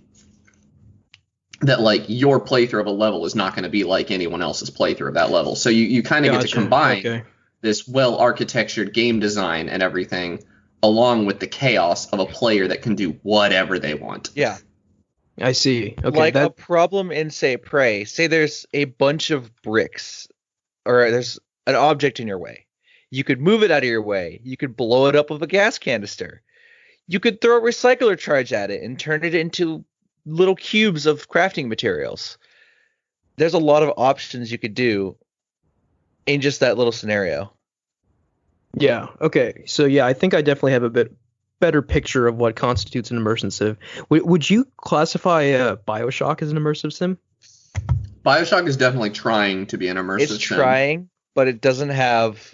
that like your playthrough of a level is not going to be like anyone else's playthrough of that level. So you kind of get to combine this well-architectured game design and everything along with the chaos of a player that can do whatever they want. Yeah. I see. Okay, like a problem in, say, Prey. Say there's a bunch of bricks, or there's an object in your way. You could move it out of your way. You could blow it up with a gas canister. You could throw a recycler charge at it and turn it into little cubes of crafting materials. There's a lot of options you could do in just that little scenario. Yeah. Okay. So yeah, I think I definitely have a bit better picture of what constitutes an immersive sim. Would you classify BioShock as an immersive sim? BioShock is definitely trying to be an immersive sim. It's trying, but it doesn't have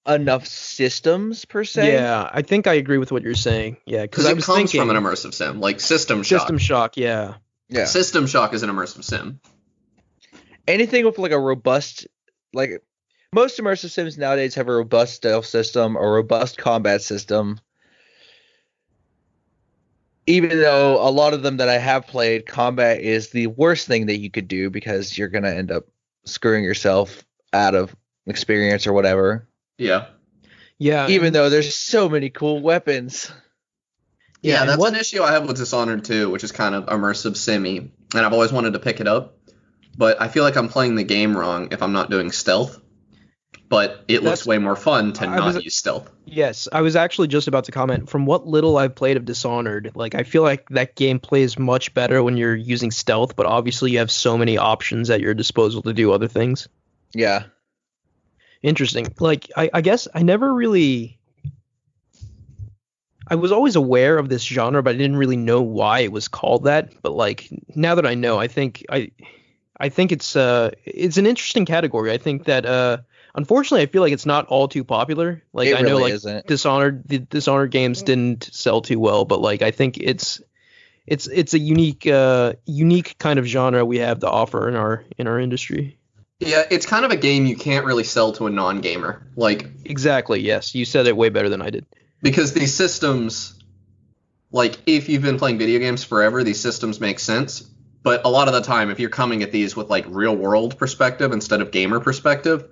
enough systems per se. Yeah, I think I agree with what you're saying. Yeah, because it comes from an immersive sim, like System Shock. System Shock, yeah. System Shock is an immersive sim. Anything with like a robust, like most immersive sims nowadays have a robust stealth system, a robust combat system. Even though a lot of them that I have played, combat is the worst thing that you could do because you're gonna end up screwing yourself out of experience or whatever. Yeah. Yeah. Even though there's so many cool weapons. Yeah, that's an issue I have with Dishonored 2, which is kind of immersive simmy, and I've always wanted to pick it up, but I feel like I'm playing the game wrong if I'm not doing stealth. But it looks way more fun to not use stealth. Yes, I was actually just about to comment. From what little I've played of Dishonored, like I feel like that game plays much better when you're using stealth, but obviously you have so many options at your disposal to do other things. Yeah. Interesting. Like I guess I never really. I was always aware of this genre, but I didn't really know why it was called that. But like now that I know, I think it's an interesting category. I think that unfortunately I feel like it's not all too popular. Like I know like isn't. the Dishonored games didn't sell too well, but like I think it's a unique kind of genre we have to offer in our industry. Yeah, it's kind of a game you can't really sell to a non-gamer. Like exactly, yes, you said it way better than I did. Because these systems, like if you've been playing video games forever, these systems make sense. But a lot of the time, if you're coming at these with like real world perspective instead of gamer perspective,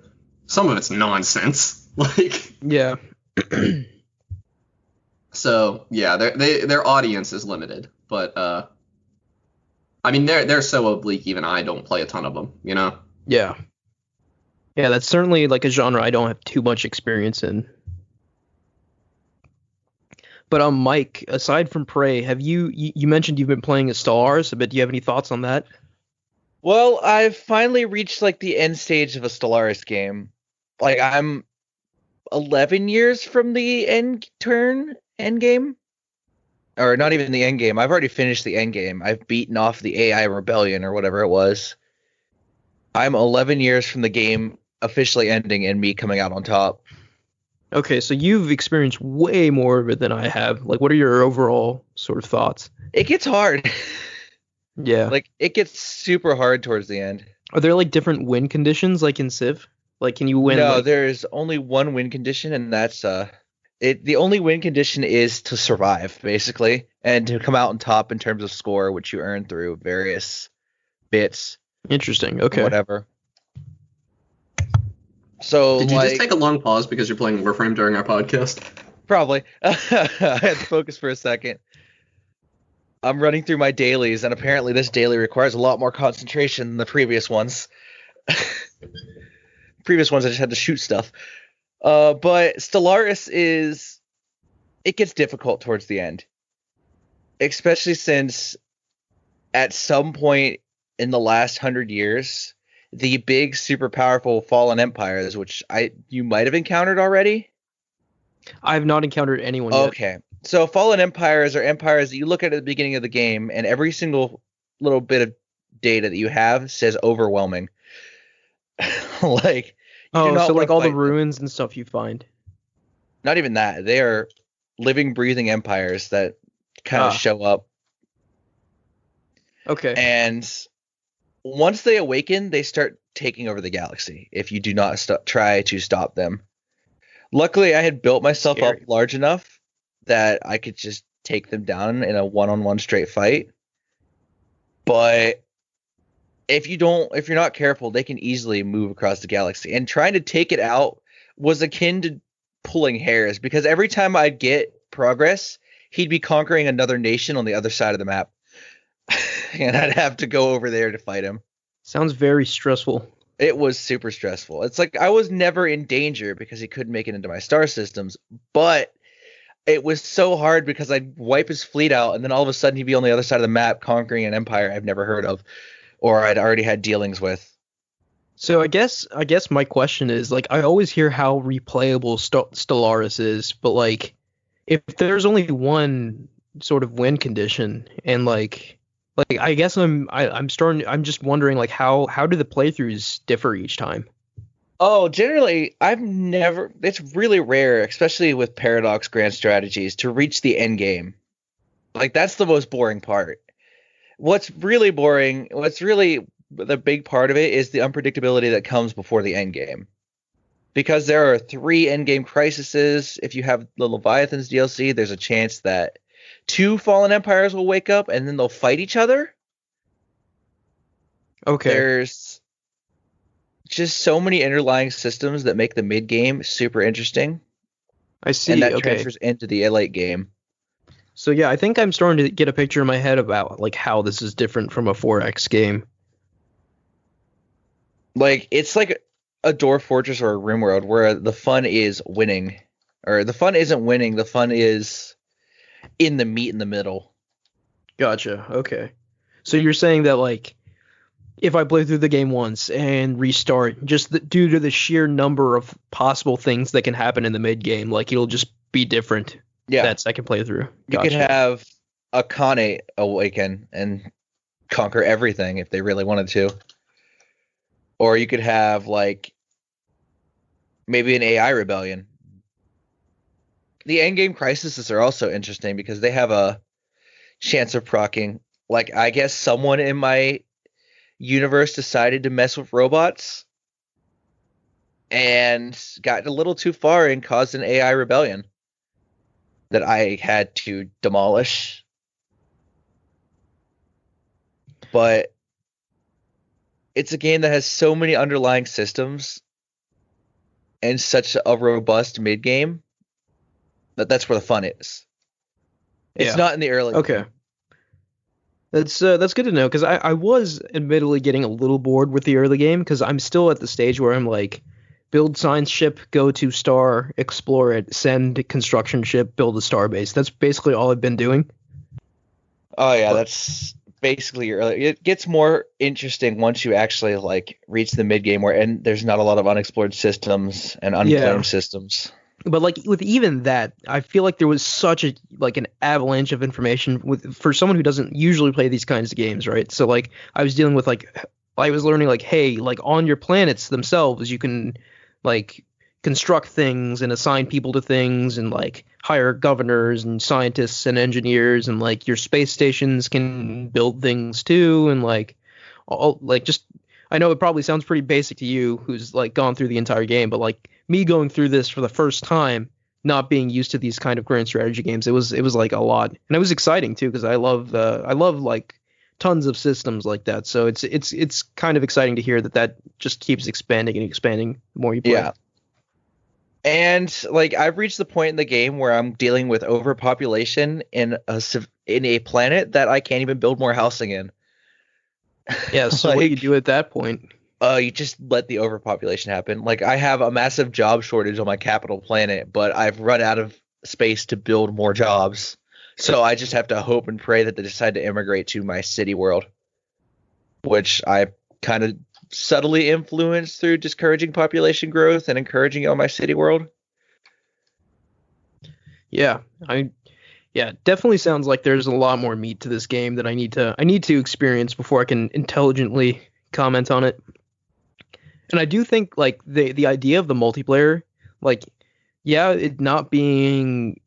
some of it's nonsense. Like yeah. So yeah, their audience is limited. But I mean they're so oblique. Even I don't play a ton of them. You know. Yeah. Yeah, that's certainly like a genre I don't have too much experience in. But Mike, aside from Prey, have you mentioned you've been playing Stellaris a bit? Do you have any thoughts on that? Well, I've finally reached like the end stage of a Stellaris game. Like I'm 11 years from the end game. Or not even the end game. I've already finished the end game. I've beaten off the AI rebellion or whatever it was. I'm 11 years from the game officially ending and me coming out on top. Okay, so you've experienced way more of it than I have. Like, what are your overall sort of thoughts? It gets hard. Yeah. Like, it gets super hard towards the end. Are there, like, different win conditions, like in Civ? Like, can you win? No, like... there's only one win condition, and that's, the only win condition is to survive, basically, and to come out on top in terms of score, which you earn through various bits. Interesting, okay. Whatever. So, did you just take a long pause because you're playing Warframe during our podcast? Probably. I had to focus for a second. I'm running through my dailies, and apparently this daily requires a lot more concentration than the previous ones. Previous ones I just had to shoot stuff. But Stellaris it gets difficult towards the end. Especially since at some point in the last 100 years, the big, super powerful fallen empires, which you might have encountered already. I have not encountered anyone yet. Okay. So fallen empires are empires that you look at the beginning of the game, and every single little bit of data that you have says overwhelming. Like, so like all the ruins and stuff you find. Not even that. They are living, breathing empires that kind of show up. Okay. And once they awaken, they start taking over the galaxy if you do not try to stop them. Luckily, I had built myself up large enough that I could just take them down in a one-on-one straight fight. But if you're not careful, they can easily move across the galaxy. And trying to take it out was akin to pulling hairs, because every time I'd get progress, he'd be conquering another nation on the other side of the map. And I'd have to go over there to fight him. Sounds very stressful. It was super stressful. It's like I was never in danger because he couldn't make it into my star systems, but it was so hard because I'd wipe his fleet out, and then all of a sudden he'd be on the other side of the map conquering an empire I've never heard of, or I'd already had dealings with. So I guess my question is, like, I always hear how replayable Stellaris is, but like, if there's only one sort of win condition, and like I guess I'm just wondering, like, how do the playthroughs differ each time? Oh, generally, it's really rare, especially with Paradox Grand Strategies, to reach the end game. Like, that's the most boring part. What's really the big part of it is the unpredictability that comes before the end game. Because there are 3 end game crises. If you have the Leviathans DLC, there's a chance that 2 fallen empires will wake up and then they'll fight each other. Okay. There's just so many underlying systems that make the mid game super interesting. I see. And that transfers into the late game. So yeah, I think I'm starting to get a picture in my head about like how this is different from a 4X game. Like, it's like a Dwarf Fortress or a RimWorld where the fun is winning. Or the fun isn't winning, the fun is in the meat in the middle. Gotcha. Okay. So you're saying that, like, if I play through the game once and restart, just due to the sheer number of possible things that can happen in the mid game, like, it'll just be different. Yeah. That second playthrough. Gotcha. You could have a Khanate awaken and conquer everything if they really wanted to. Or you could have, like, maybe an AI rebellion. The endgame crises are also interesting because they have a chance of proccing. Like, I guess someone in my universe decided to mess with robots and got a little too far and caused an AI rebellion that I had to demolish. But it's a game that has so many underlying systems and such a robust mid game that's where the fun is. It's not in the early game. That's good to know, because I was admittedly getting a little bored with the early game, because I'm still at the stage where I'm like, build science ship, go to star, explore it, send construction ship, build a star base. That's basically all I've been doing. Oh yeah, that's basically your early. It gets more interesting once you actually like reach the mid game and there's not a lot of unexplored systems and unclaimed systems. But like with even that, I feel like there was such an avalanche of information for someone who doesn't usually play these kinds of games, right? So like I was dealing with I was learning like, hey, like on your planets themselves, you can like construct things and assign people to things and like hire governors and scientists and engineers, and like your space stations can build things too, and like all like just I know it probably sounds pretty basic to you who's like gone through the entire game, but like me going through this for the first time, not being used to these kind of grand strategy games, it was like a lot, and it was exciting too because I love like tons of systems like that. So it's kind of exciting to hear that just keeps expanding and expanding the more you play. Yeah. And like I've reached the point in the game where I'm dealing with overpopulation in a planet that I can't even build more housing in. Yeah, so what do you do at that point? You just let the overpopulation happen. Like I have a massive job shortage on my capital planet, but I've run out of space to build more jobs. So I just have to hope and pray that they decide to immigrate to my city world, which I kind of subtly influenced through discouraging population growth and encouraging it on my city world. Yeah, definitely sounds like there's a lot more meat to this game that I need to experience before I can intelligently comment on it. And I do think like the idea of the multiplayer, like, yeah, it not being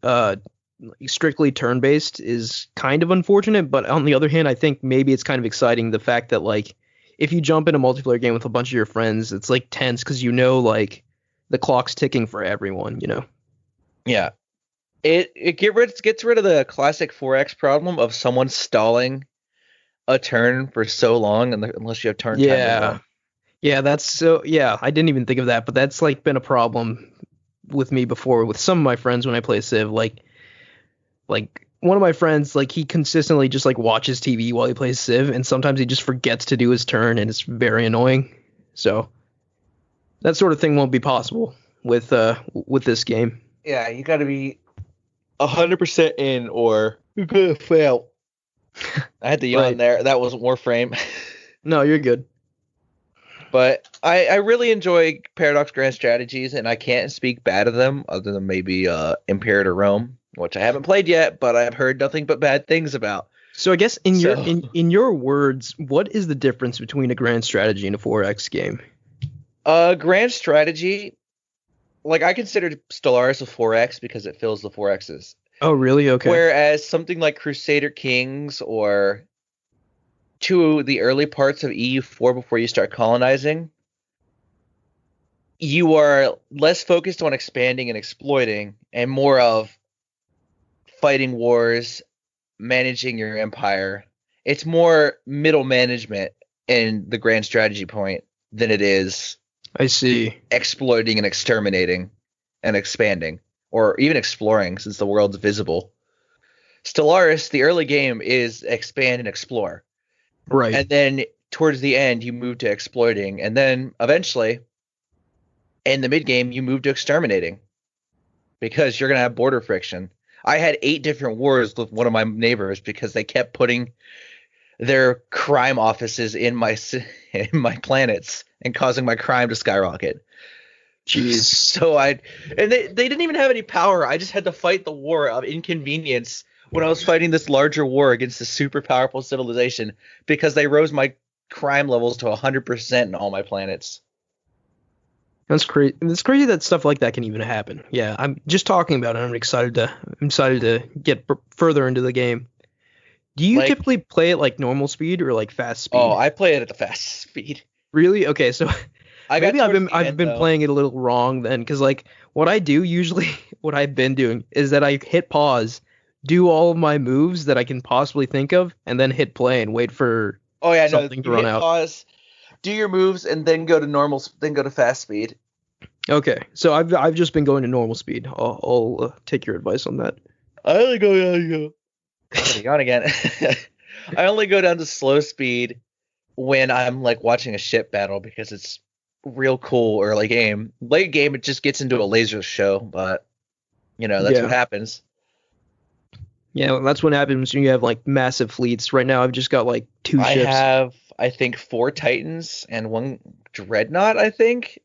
strictly turn-based is kind of unfortunate, but on the other hand, I think maybe it's kind of exciting the fact that like if you jump in a multiplayer game with a bunch of your friends, it's like tense because like the clock's ticking for everyone. Yeah. It gets rid of the classic 4X problem of someone stalling a turn for so long unless you have turn time as well. Yeah, I didn't even think of that, but that's like been a problem with me before with some of my friends when I play Civ. Like one of my friends, like he consistently just like watches TV while he plays Civ, and sometimes he just forgets to do his turn, and it's very annoying. So that sort of thing won't be possible with this game. Yeah, you got to be 100% in, or you're gonna fail. I had to yawn Right. there. That wasn't Warframe. No, you're good. But I really enjoy Paradox Grand Strategies, and I can't speak bad of them other than maybe Imperator to Rome, which I haven't played yet, but I've heard nothing but bad things about. So I guess in your words, what is the difference between a grand strategy and a 4X game? Grand Strategy, like I considered Stellaris a 4X because it fills the 4Xs. Oh, really? Okay. Whereas something like Crusader Kings or to the early parts of EU4 before you start colonizing, you are less focused on expanding and exploiting and more of fighting wars, managing your empire. It's more middle management in the grand strategy point than it is I see. exploiting and exterminating and expanding, or even exploring since the world's visible. Stellaris, the early game, is expand and explore. Right. And then towards the end, you move to exploiting. And then eventually, in the mid game, you move to exterminating because you're going to have border friction. I had 8 different wars with one of my neighbors because they kept putting their crime offices in my planets and causing my crime to skyrocket. Jeez. So they didn't even have any power. I just had to fight the war of inconvenience when I was fighting this larger war against a super powerful civilization because they rose my crime levels to 100% in all my planets. That's crazy. It's crazy that stuff like that can even happen. Yeah, I'm just talking about it. I'm excited to get further into the game. Do you typically play it like normal speed or like fast speed? Oh, I play it at the fast speed. Really? Okay, so maybe I've been though. playing it a little wrong then, because like what I do usually, what I've been doing is that I hit pause, do all of my moves that I can possibly think of, and then hit play and wait for something to run out. Pause, do your moves, and then go to fast speed. Okay, so I've just been going to normal speed. I'll take your advice on that. I only go down again. I only go down to slow speed when I'm like watching a ship battle because it's real cool early game. Late game, it just gets into a laser show, but that's what happens. Yeah, that's what happens when you have like massive fleets. Right now, I've just got like 2 ships. I have, I think, 4 Titans and 1 Dreadnought, I think.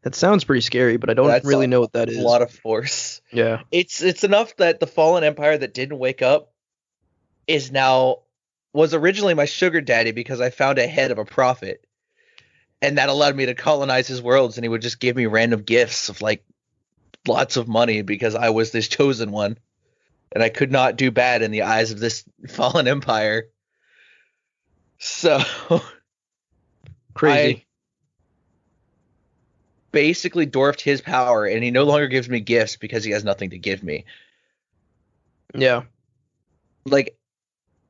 That sounds pretty scary, but I don't really know what that is. A lot of force. Yeah. It's enough that the fallen empire that didn't wake up was originally my sugar daddy because I found a head of a prophet. And that allowed me to colonize his worlds, and he would just give me random gifts of like lots of money because I was this chosen one. And I could not do bad in the eyes of this fallen empire. So crazy. I basically dwarfed his power, and he no longer gives me gifts because he has nothing to give me. Yeah. Like,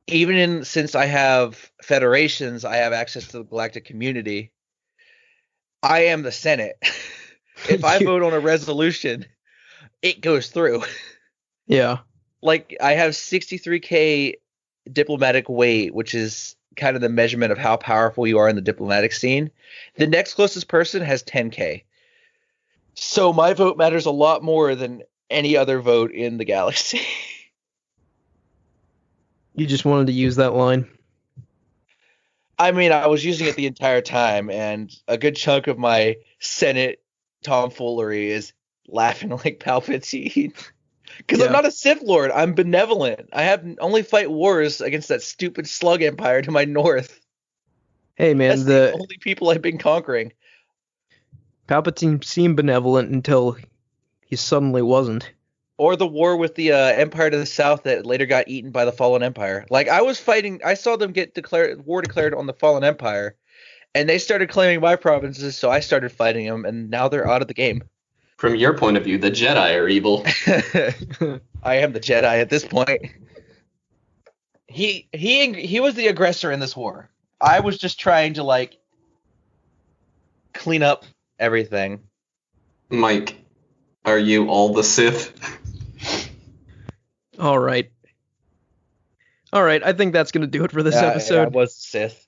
since I have federations, I have access to the galactic community. I am the Senate. If I vote on a resolution, it goes through. Yeah. Like, I have 63k diplomatic weight, which is kind of the measurement of how powerful you are in the diplomatic scene. The next closest person has 10k. So my vote matters a lot more than any other vote in the galaxy. You just wanted to use that line. I mean, I was using it the entire time, and a good chunk of my Senate tomfoolery is laughing like Palpatine. Because I'm not a Sith Lord. I'm benevolent. I only fight wars against that stupid slug empire to my north. Hey, man, That's the only people I've been conquering. Palpatine seemed benevolent until he suddenly wasn't. Or the war with the Empire to the south that later got eaten by the Fallen Empire. Like, I saw them get war declared on the Fallen Empire, and they started claiming my provinces, so I started fighting them, and now they're out of the game. From your point of view, the Jedi are evil. I am the Jedi at this point. He was the aggressor in this war. I was just trying to, like, clean up everything. Mike, are you all the Sith? All right. I think that's gonna do it for this episode. I was Sith.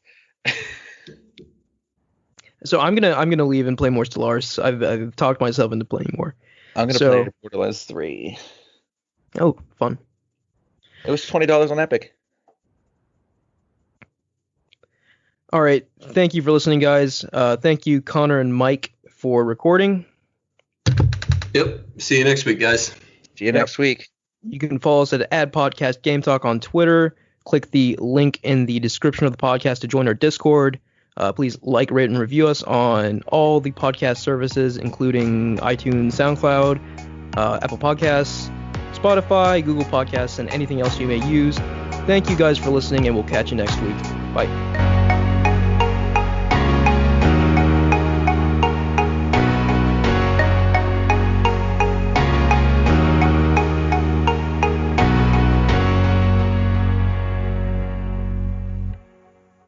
So I'm gonna leave and play more Stellaris. I've talked myself into playing more. I'm gonna play Borderlands 3. Oh, fun. It was $20 on Epic. All right. Thank you for listening, guys. Thank you, Connor and Mike, for recording. Yep. See you next week, guys. See you next week. You can follow us at @podcast Game Talk on Twitter. Click the link in the description of the podcast to join our Discord. Please like, rate, and review us on all the podcast services, including iTunes, SoundCloud, Apple Podcasts, Spotify, Google Podcasts, and anything else you may use. Thank you guys for listening, and we'll catch you next week. Bye.